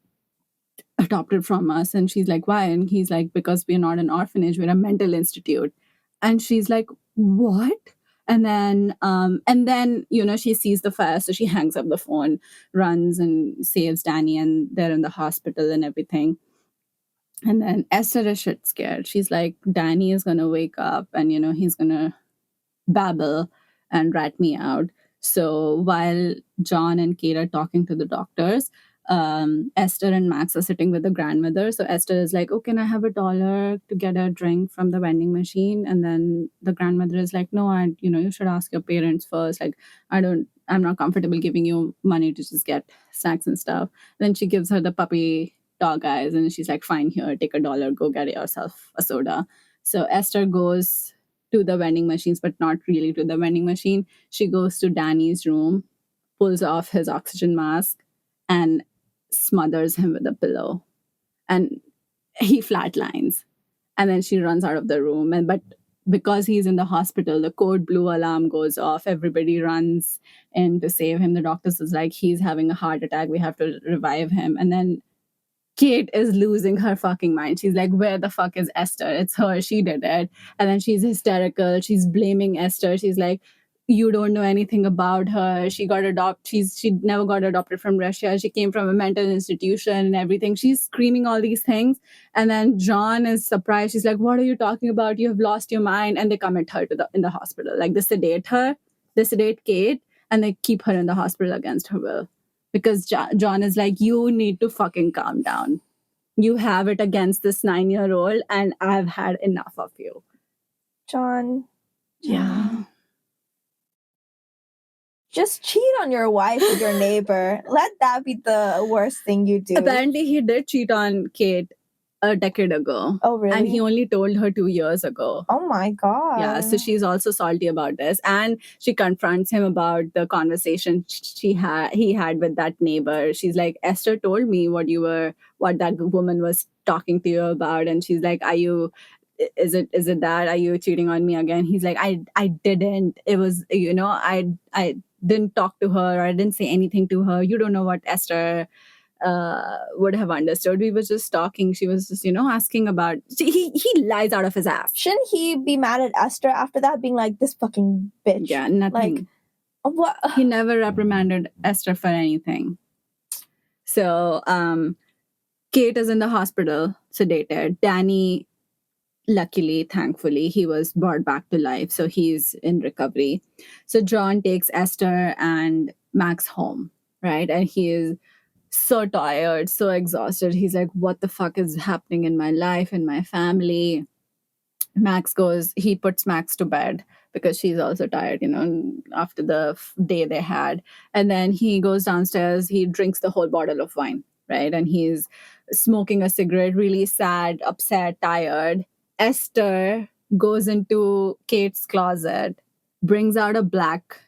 adopted from us. And she's like, why? And he's like, because we're not an orphanage, we're a mental institute. And she's like, what? And then she sees the fire, so she hangs up the phone, runs and saves Danny, and they're in the hospital and everything. And then Esther is shit scared. She's like, Danny is gonna wake up and he's gonna babble and rat me out. So while John and Kate are talking to the doctors, Esther and Max are sitting with the grandmother. So Esther is like, oh, can I have $1 to get a drink from the vending machine? And then the grandmother is like, no, you should ask your parents first. Like, I'm not comfortable giving you money to just get snacks and stuff. Then she gives her the puppy dog eyes, and she's like, fine, here, take $1, go get yourself a soda. So Esther goes to the vending machines, but not really to the vending machine. She goes to Danny's room, pulls off his oxygen mask, and smothers him with a pillow. And he flatlines. And then she runs out of the room. But because he's in the hospital, the code blue alarm goes off. Everybody runs in to save him. The doctor says, like, he's having a heart attack. We have to revive him. And then Kate is losing her fucking mind. She's like, where the fuck is Esther? It's her. She did it. And then she's hysterical. She's blaming Esther. She's like, you don't know anything about her. She got adopted. She never got adopted from Russia. She came from a mental institution and everything. She's screaming all these things. And then John is surprised. She's like, what are you talking about? You have lost your mind. And they commit her in the hospital. Like, they sedate Kate, and they keep her in the hospital against her will. Because John is like, you need to fucking calm down. You have it against this 9-year-old, and I've had enough of you. John. Yeah. Just cheat on your wife with your neighbor. Let that be the worst thing you do. Apparently, he did cheat on Kate a decade ago. Oh, really? And he only told her 2 years ago. Oh my God. Yeah, so she's also salty about this. And she confronts him about the conversation he had with that neighbor. She's like, Esther told me what that woman was talking to you about. And she's like, is it that? Are you cheating on me again? He's like, I didn't. It was, I didn't talk to her, or I didn't say anything to her. You don't know what Esther would have understood. We were just talking. She was just, asking about. He lies out of his ass. Shouldn't he be mad at Esther after that, being like, this fucking bitch? Yeah, nothing. Like, what? He never reprimanded Esther for anything. So, Kate is in the hospital, sedated. Danny, luckily, thankfully, he was brought back to life. So he's in recovery. So John takes Esther and Max home, right? And he is so tired, so exhausted. He's like, what the fuck is happening in my life, in my family? He puts Max to bed because she's also tired, after the day they had. And then he goes downstairs, he drinks the whole bottle of wine, right? And he's smoking a cigarette, really sad, upset, tired. Esther goes into Kate's closet, brings out a black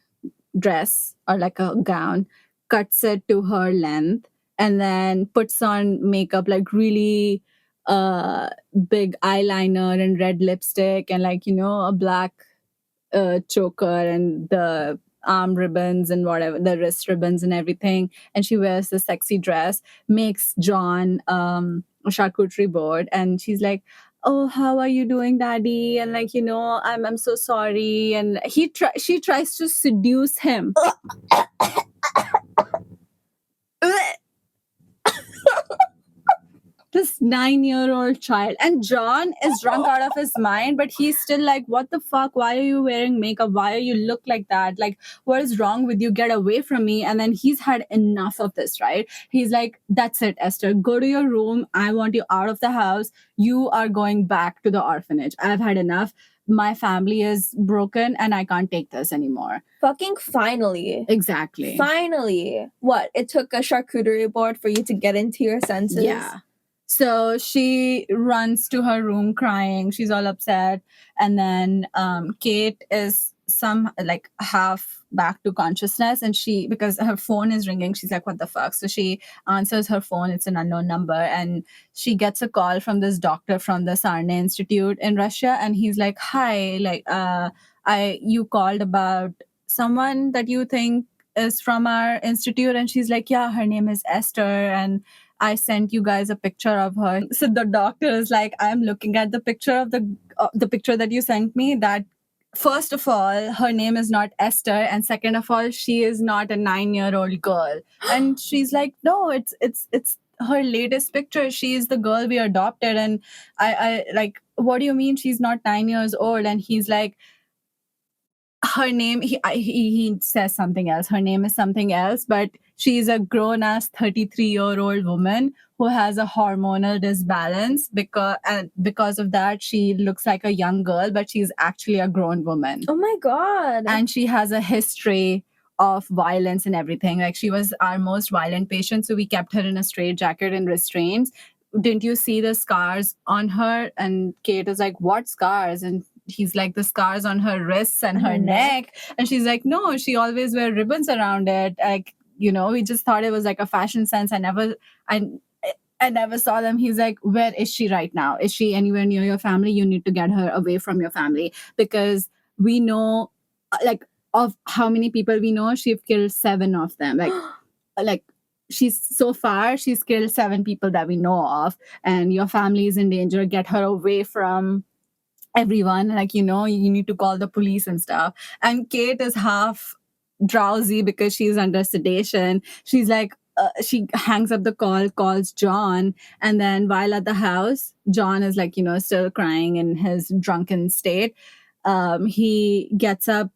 dress or like a gown, cuts it to her length, and then puts on makeup, like really big eyeliner and red lipstick and, like, a black choker and the arm ribbons and whatever, the wrist ribbons and everything. And she wears the sexy dress, makes John a charcuterie board. And she's like, oh, how are you doing, daddy? And like, I'm so sorry. And she tries to seduce him. This 9-year-old child, and John is drunk out of his mind, but he's still like, what the fuck, why are you wearing makeup, why are you look like that, like what is wrong with you, get away from me. And then he's had enough of this, right? He's like, that's it, Esther, go to your room, I want you out of the house, you are going back to the orphanage, I've had enough, my family is broken and I can't take this anymore. Fucking finally. Exactly. Finally. What, it took a charcuterie board for you to get into your senses? Yeah. So she runs to her room crying. She's all upset. And then Kate is half back to consciousness. And because her phone is ringing, she's like, what the fuck? So she answers her phone. It's an unknown number. And she gets a call from this doctor from the Sarne Institute in Russia. And he's like, hi, you called about someone that you think is from our institute. And she's like, yeah, her name is Esther. And I sent you guys a picture of her. So the doctor is like, I'm looking at the picture of the picture that you sent me. That first of all, her name is not Esther, and second of all, she is not a 9-year-old girl. And she's like, no, it's her latest picture. She is the girl we adopted. And I like, what do you mean she's not 9 years old? And he's like, her name, he says something else. Her name is something else, but she's a grown-ass 33-year-old woman who has a hormonal disbalance because of that, she looks like a young girl, but she's actually a grown woman. Oh my God. And she has a history of violence and everything. Like, she was our most violent patient, so we kept her in a straitjacket and restraints. Didn't you see the scars on her? And Kate is like, what scars? And he's like, the scars on her wrists and her neck. And she's like, no, she always wear ribbons around it. Like, we just thought it was like a fashion sense. I never saw them. He's like, where is she right now? Is she anywhere near your family? You need to get her away from your family, because we know, like, of how many people we know, she's killed 7 of them. Like she's killed 7 people that we know of, and your family is in danger. Get her away from everyone. Like, you need to call the police and stuff. And Kate is half drowsy because she's under sedation. She's like, she hangs up the call, calls John, and then while at the house, John is like, still crying in his drunken state. He gets up,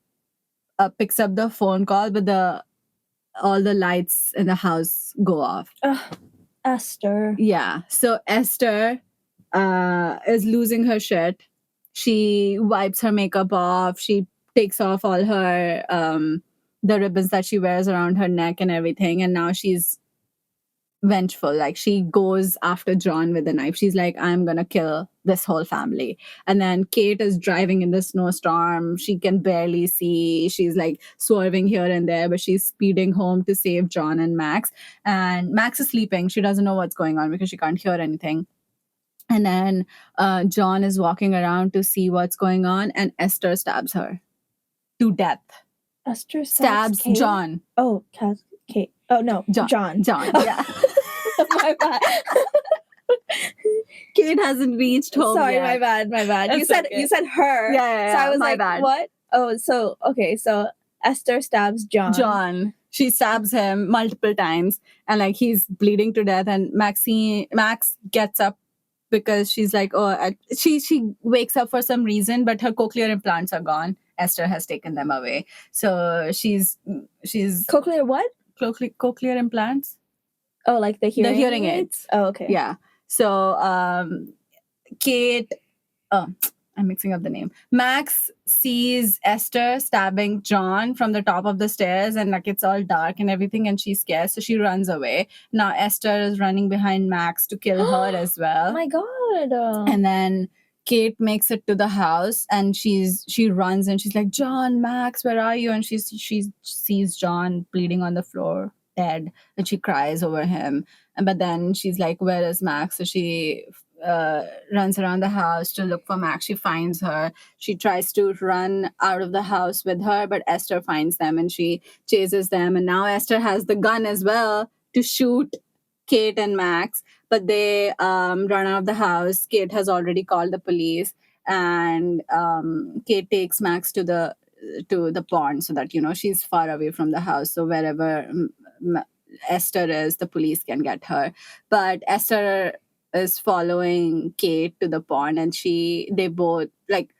picks up the phone call, but all the lights in the house go off. Esther. Yeah. So Esther is losing her shit. She wipes her makeup off. She takes off all her the ribbons that she wears around her neck and everything. And now she's vengeful. Like, she goes after John with a knife. She's like, I'm gonna kill this whole family. And then Kate is driving in the snowstorm. She can barely see. She's like swerving here and there, but she's speeding home to save John and Max. And Max is sleeping. She doesn't know what's going on because she can't hear anything. And then John is walking around to see what's going on, and Esther stabs her to death. Esther stabs Kate? John. Oh, Kate. Oh, no. John. Yeah. My bad. Kate hasn't reached home Sorry, yet. my bad. You said her. Yeah, so I was my like, bad. What? Oh, so Esther stabs John. She stabs him multiple times, and like, he's bleeding to death. And Max gets up because she's like, she wakes up for some reason, but her cochlear implants are gone. Esther has taken them away. So she's cochlear what? Cochlear implants. Oh, like the hearing aids. Oh, okay. Yeah. So Kate, I'm mixing up the name. Max sees Esther stabbing John from the top of the stairs, and like, it's all dark and everything, and she's scared, so she runs away. Now Esther is running behind Max to kill her as well. Oh my God. And then Kate makes it to the house, and she runs, and she's like, John, Max, where are you? And she sees John bleeding on the floor, dead, and she cries over him. But then she's like, where is Max? So she runs around the house to look for Max. She finds her. She tries to run out of the house with her, but Esther finds them and she chases them. And now Esther has the gun as well to shoot Kate and Max, but they run out of the house. Kate has already called the police, and Kate takes Max to the pond so that she's far away from the house. So wherever Esther is, the police can get her. But Esther is following Kate to the pond, and they both like.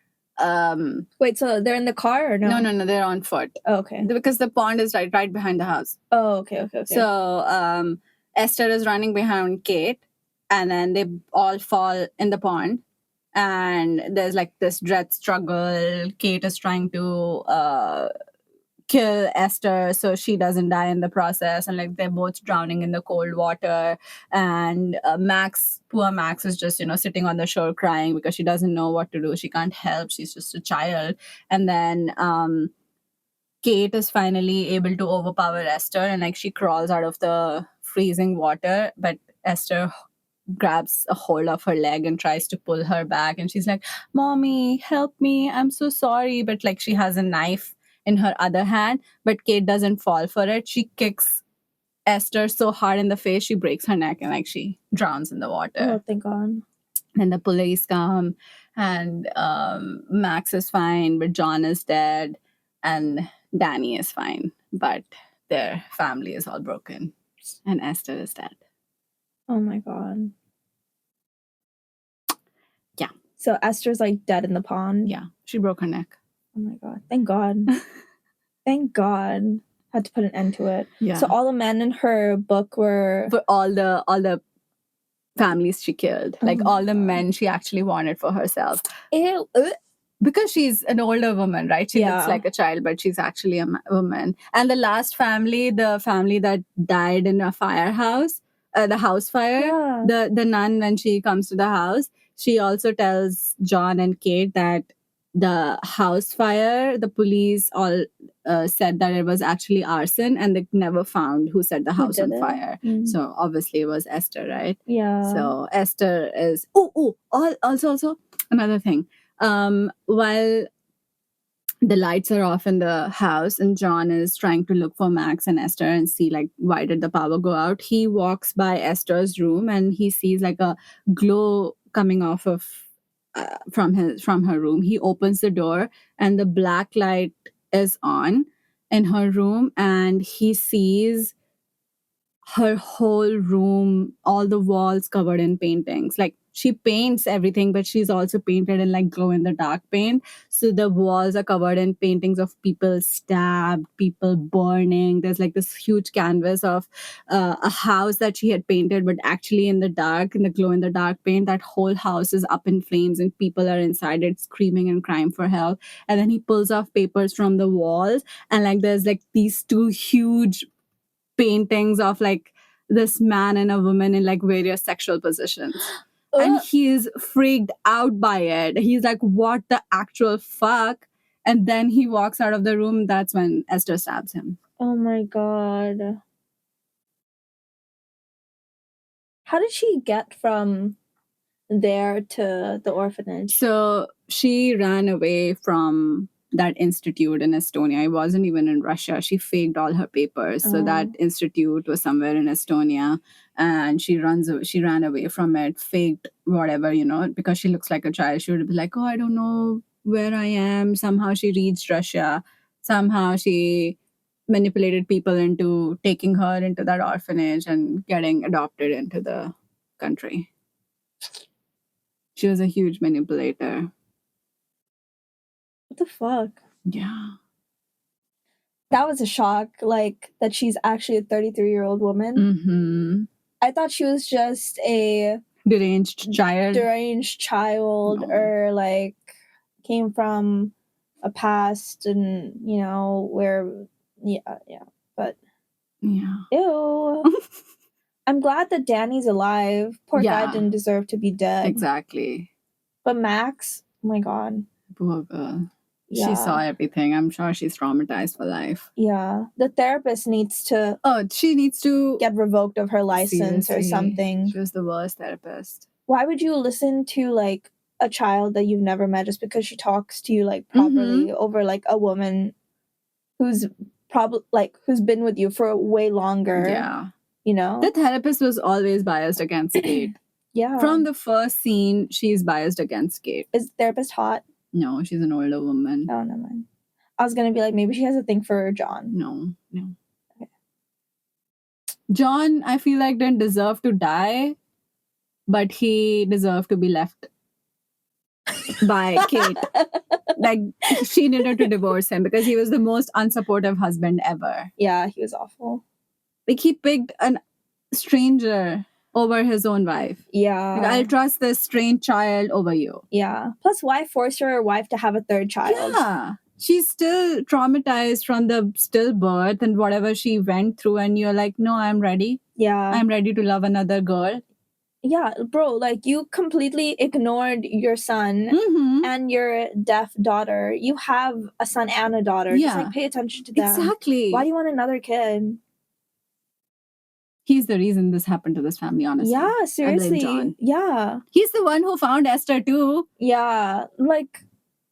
Wait, so they're in the car or no? No, they're on foot. Oh, okay. Because the pond is right behind the house. Oh, okay. So Esther is running behind Kate, and then they all fall in the pond. And there's like this dread struggle. Kate is trying to kill Esther so she doesn't die in the process, and like they're both drowning in the cold water. And poor Max is just sitting on the shore crying because she doesn't know what to do. She can't help. She's just a child. And then Kate is finally able to overpower Esther, and like she crawls out of the freezing water, but Esther grabs a hold of her leg and tries to pull her back, and she's like, "Mommy, help me, I'm so sorry." But like she has a knife in her other hand, but Kate doesn't fall for it. She kicks Esther so hard in the face she breaks her neck, and like she drowns in the water. Oh, thank God. And the police come, and Max is fine, but John is dead, and Danny is fine, but their family is all broken, and Esther is dead. Oh my God. Yeah. So Esther's like dead in the pond? Yeah. She broke her neck. Oh my God. Thank God. Thank God. Had to put an end to it. Yeah. So all the men in her book were... For all the families she killed. Like all the men she actually wanted for herself. Ew. Because she's an older woman, right? She looks like a child, but she's actually a woman. And the last family, the family that died in a firehouse, the house fire, the nun, when she comes to the house, she also tells John and Kate that the house fire, the police all said that it was actually arson, and they never found who set the house on fire. So obviously it was Esther, right? Yeah. So Esther is... Also, another thing. While the lights are off in the house and John is trying to look for Max and Esther and see like why did the power go out, he walks by Esther's room and he sees like a glow coming off of from her room. He opens the door and the black light is on in her room, and he sees her whole room, all the walls covered in paintings. Like she paints everything, but she's also painted in like glow in the dark paint. So the walls are covered in paintings of people stabbed, people burning. There's like this huge canvas of a house that she had painted, but actually in the dark, in the glow in the dark paint, that whole house is up in flames and people are inside it screaming and crying for help. And then he pulls off papers from the walls, and like there's like these two huge paintings of like this man and a woman in like various sexual positions. And he's freaked out by it. He's like, what the actual fuck? And then he walks out of the room. That's when Esther stabs him. Oh my God. How did she get from there to the orphanage? So she ran away from that institute in Estonia. It wasn't even in Russia. She faked all her papers. So that institute was somewhere in Estonia, and she ran away from it, faked whatever, because she looks like a child. She would be like, oh, I don't know where I am. Somehow she reached Russia. Somehow she manipulated people into taking her into that orphanage and getting adopted into the country. She was a huge manipulator. What the fuck? Yeah. That was a shock, like, that she's actually a 33-year-old woman. Mm-hmm. I thought she was just a... deranged child. No. Or, like, came from a past and, where... Yeah. But... Yeah. Ew. I'm glad that Danny's alive. Poor guy didn't deserve to be dead. Exactly. But Max, oh my God. Poor girl. Yeah. She saw everything. I'm sure she's traumatized for life. Yeah. The therapist needs to... she needs to... get revoked of her license or something. She was the worst therapist. why would you listen to like a child that you've never met just because she talks to you like properly over like a woman who's probably like who's been with you for way longer? Yeah. You know? The therapist was always biased against Kate. Yeah. From the first scene, she's biased against Kate. Is the therapist hot? No, she's an older woman. Oh, never mind. I was gonna be like, maybe she has a thing for John. No. Okay. John, I feel like, didn't deserve to die, but he deserved to be left by Kate. Like, she needed to divorce him because he was the most unsupportive husband ever. Yeah, he was awful. Like, he picked a stranger over his own wife. Yeah. Like, I'll trust this strange child over you. Yeah. Plus, why force her wife to have a third child? Yeah. She's still traumatized from the stillbirth and whatever she went through. And you're like, no, I'm ready. Yeah. I'm ready to love another girl. Yeah, bro, like you completely ignored your son and your deaf daughter. You have a son and a daughter. Yeah. Just like pay attention to them. Exactly. Why do you want another kid? He's the reason this happened to this family, honestly. Yeah, seriously. I blame John. Yeah. He's the one who found Esther too. Yeah. Like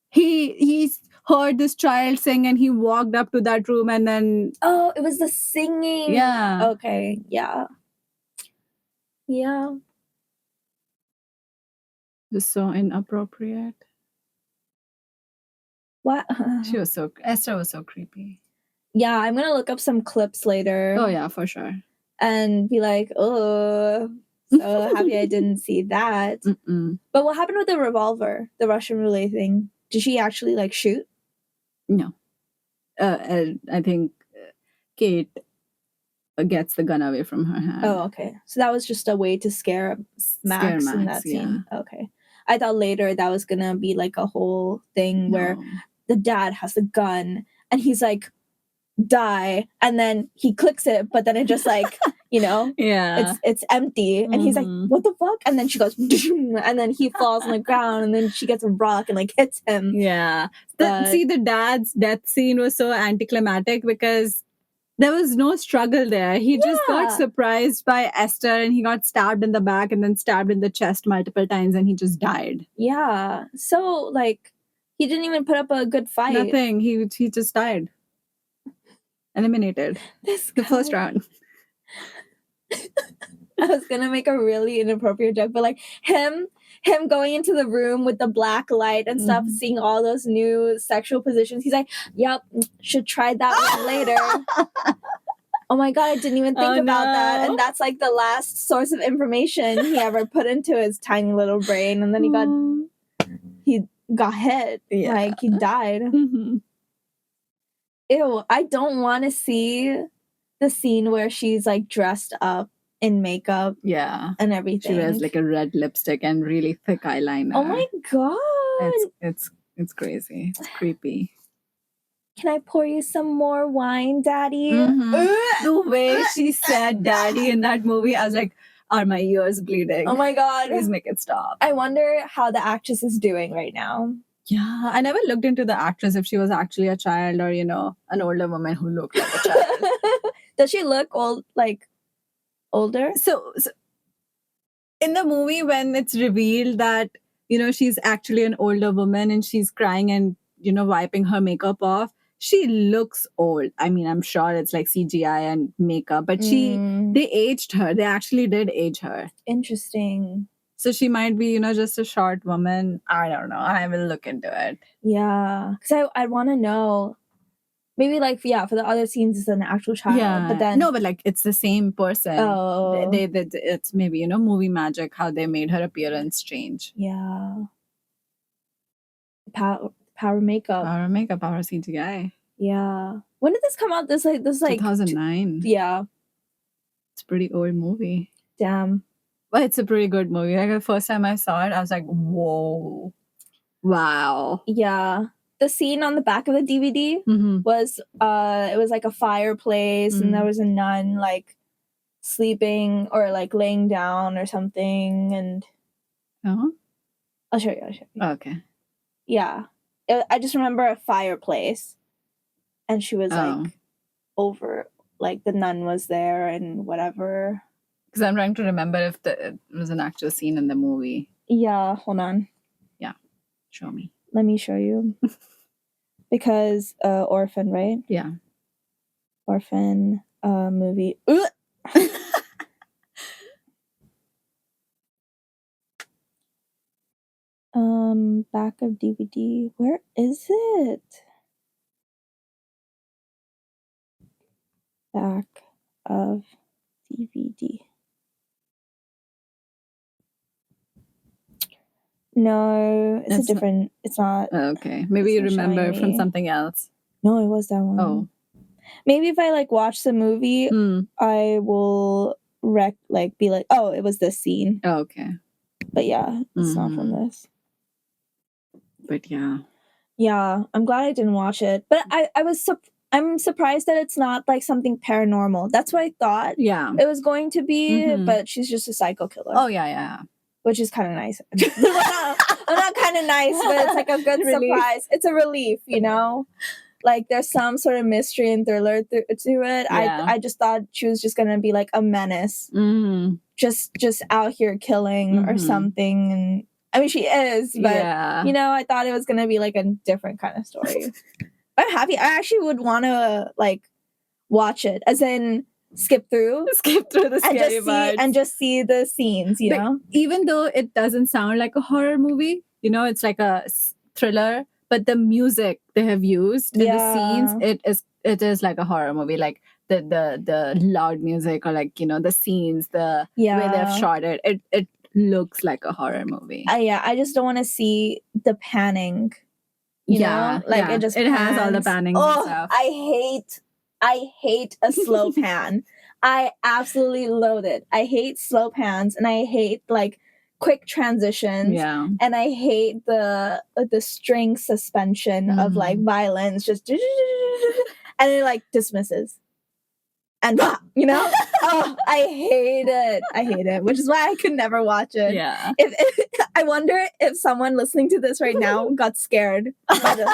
he's heard this child sing and he walked up to that room and then... Oh, it was the singing. Yeah. Okay. Yeah. Yeah. Just so inappropriate. What? Esther was so creepy. Yeah, I'm gonna look up some clips later. Oh yeah, for sure. And be like, oh, so happy I didn't see that. But what happened with the revolver, the Russian roulette thing? Did she actually like shoot? No. I think Kate gets the gun away from her hand. Oh, okay. So that was just a way to scare Max in that scene. Yeah. Okay. I thought later that was gonna be like a whole thing where the dad has the gun and he's like, die, and then he clicks it, but then it just like, you know, it's empty, and he's like, what the fuck? And then she goes, and then he falls on the ground, and then she gets a rock and like hits him. Yeah. See, the dad's death scene was so anticlimactic because there was no struggle there. He just got surprised by Esther and he got stabbed in the back and then stabbed in the chest multiple times and he just died. Yeah. So like he didn't even put up a good fight. Nothing. He just died. Eliminated. The first round. I was gonna make a really inappropriate joke, but like him going into the room with the black light and stuff, seeing all those new sexual positions, he's like, yep, should try that one later. Oh my god, I didn't even think about that. And that's like the last source of information he ever put into his tiny little brain, and then he got hit. Yeah. Like he died. Ew, I don't want to see the scene where she's like dressed up in makeup. Yeah. And everything. She wears like a red lipstick and really thick eyeliner. Oh my god. It's crazy. It's creepy. Can I pour you some more wine, Daddy? The way she said daddy in that movie, I was like, are my ears bleeding? Oh my god. Please make it stop. I wonder how the actress is doing right now. Yeah, I never looked into the actress if she was actually a child or, an older woman who looked like a child. Does she look older? So in the movie, when it's revealed that, she's actually an older woman and she's crying and, wiping her makeup off, she looks old. I mean, I'm sure it's like CGI and makeup, but they aged her. They actually did age her. Interesting. So she might be, just a short woman. I don't know. I will look into it. Yeah. Because I want to know. Maybe for the other scenes it's an actual child. Yeah. But then... No, but it's the same person. Oh. It's maybe, movie magic, how they made her appearance change. Yeah. Power makeup. Power makeup, power CGI. Yeah. When did this come out? This 2009. Yeah. It's a pretty old movie. Damn. But it's a pretty good movie. Like the first time I saw it, I was like, whoa. Wow. Yeah. The scene on the back of the DVD was it was like a fireplace and there was a nun like sleeping or like laying down or something, and I'll show you. Okay. Yeah. I just remember a fireplace and she was like over, like the nun was there and whatever. Because I'm trying to remember if it was an actual scene in the movie. Yeah, hold on. Yeah, show me. Let me show you. Because Orphan, right? Yeah. Orphan movie. Back of DVD. Where is it? Back of DVD. No, it's a different. It's not. Okay, maybe you remember from something else. No, it was that one. Oh, maybe if I like watch the movie, I will be like, oh, it was this scene. Oh, okay. But yeah, it's not from this. But yeah. Yeah, I'm glad I didn't watch it. But I'm surprised that it's not like something paranormal. That's what I thought it was going to be, but she's just a psycho killer. Oh, yeah. Which is kind of nice. I'm not kind of nice, but it's like a good surprise. It's a relief, you know? Like there's some sort of mystery and thriller to it. Yeah. I just thought she was just gonna be like a menace, just out here killing or something. And I mean, she is, but you know, I thought it was gonna be like a different kind of story. I'm happy. I actually would want to like watch it, as in skip through the scary parts and just see the scenes. You know, even though it doesn't sound like a horror movie, you know, it's like a thriller. But the music they have used in the scenes, it is like a horror movie. Like the loud music, or like, you know, the scenes, the way they've shot it. It looks like a horror movie. I just don't want to see the panning. You know? Like it has all the panning and stuff. I hate a slow pan. I absolutely loathe it. I hate slow pans, and I hate like quick transitions. Yeah. And I hate the string suspension of like violence, just and it like dismisses. And you know, I hate it, which is why I could never watch it. Yeah. I wonder if someone listening to this right now got scared by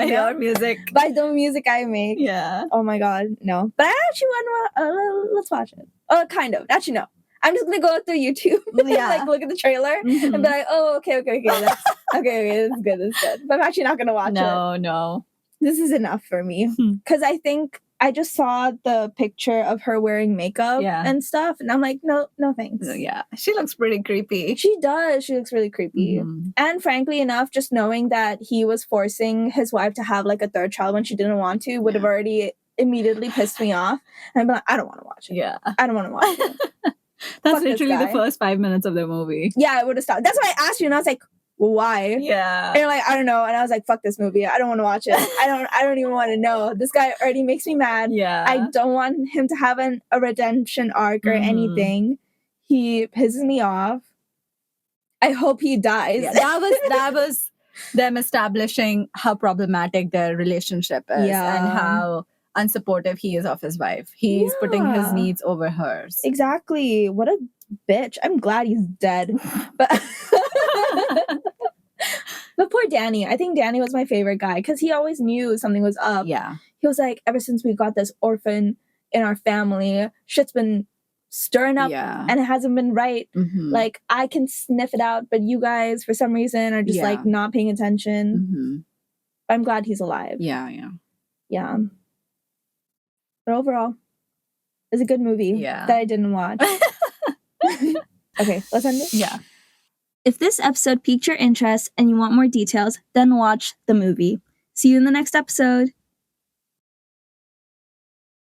your music, by the music I make. Yeah. Oh my god, no. But I actually want let's watch it. Kind of. Actually, no. I'm just gonna go through YouTube, like look at the trailer, and be like, "Oh, okay, that's okay, that's good." But I'm actually not gonna watch it. No. This is enough for me, because I think I just saw the picture of her wearing makeup and stuff, and I'm like, no thanks. Yeah, she looks pretty creepy. She does. She looks really creepy. And frankly enough, just knowing that he was forcing his wife to have like a third child when she didn't want to would have already immediately pissed me off. And I'd be like, I don't want to watch it. Yeah, I don't want to watch it. That's literally the first 5 minutes of the movie. Yeah, I would have stopped. That's why I asked you, and I was like, well, why? Yeah. And you're like, I don't know. And I was like, fuck this movie. I don't want to watch it. I don't even want to know. This guy already makes me mad. Yeah. I don't want him to have a redemption arc or anything. He pisses me off. I hope he dies. Yeah, that was them establishing how problematic their relationship is and how unsupportive he is of his wife. He's putting his needs over hers. Exactly. What a bitch. I'm glad he's dead. But but poor Danny. I think Danny was my favorite guy because he always knew something was up. Yeah. He was like, ever since we got this orphan in our family, shit's been stirring up and it hasn't been right. Like, I can sniff it out, but you guys, for some reason, are just like not paying attention. I'm glad he's alive. Yeah. But overall, it's a good movie that I didn't watch. Okay, let's end it? Yeah. If this episode piqued your interest and you want more details, then watch the movie. See you in the next episode.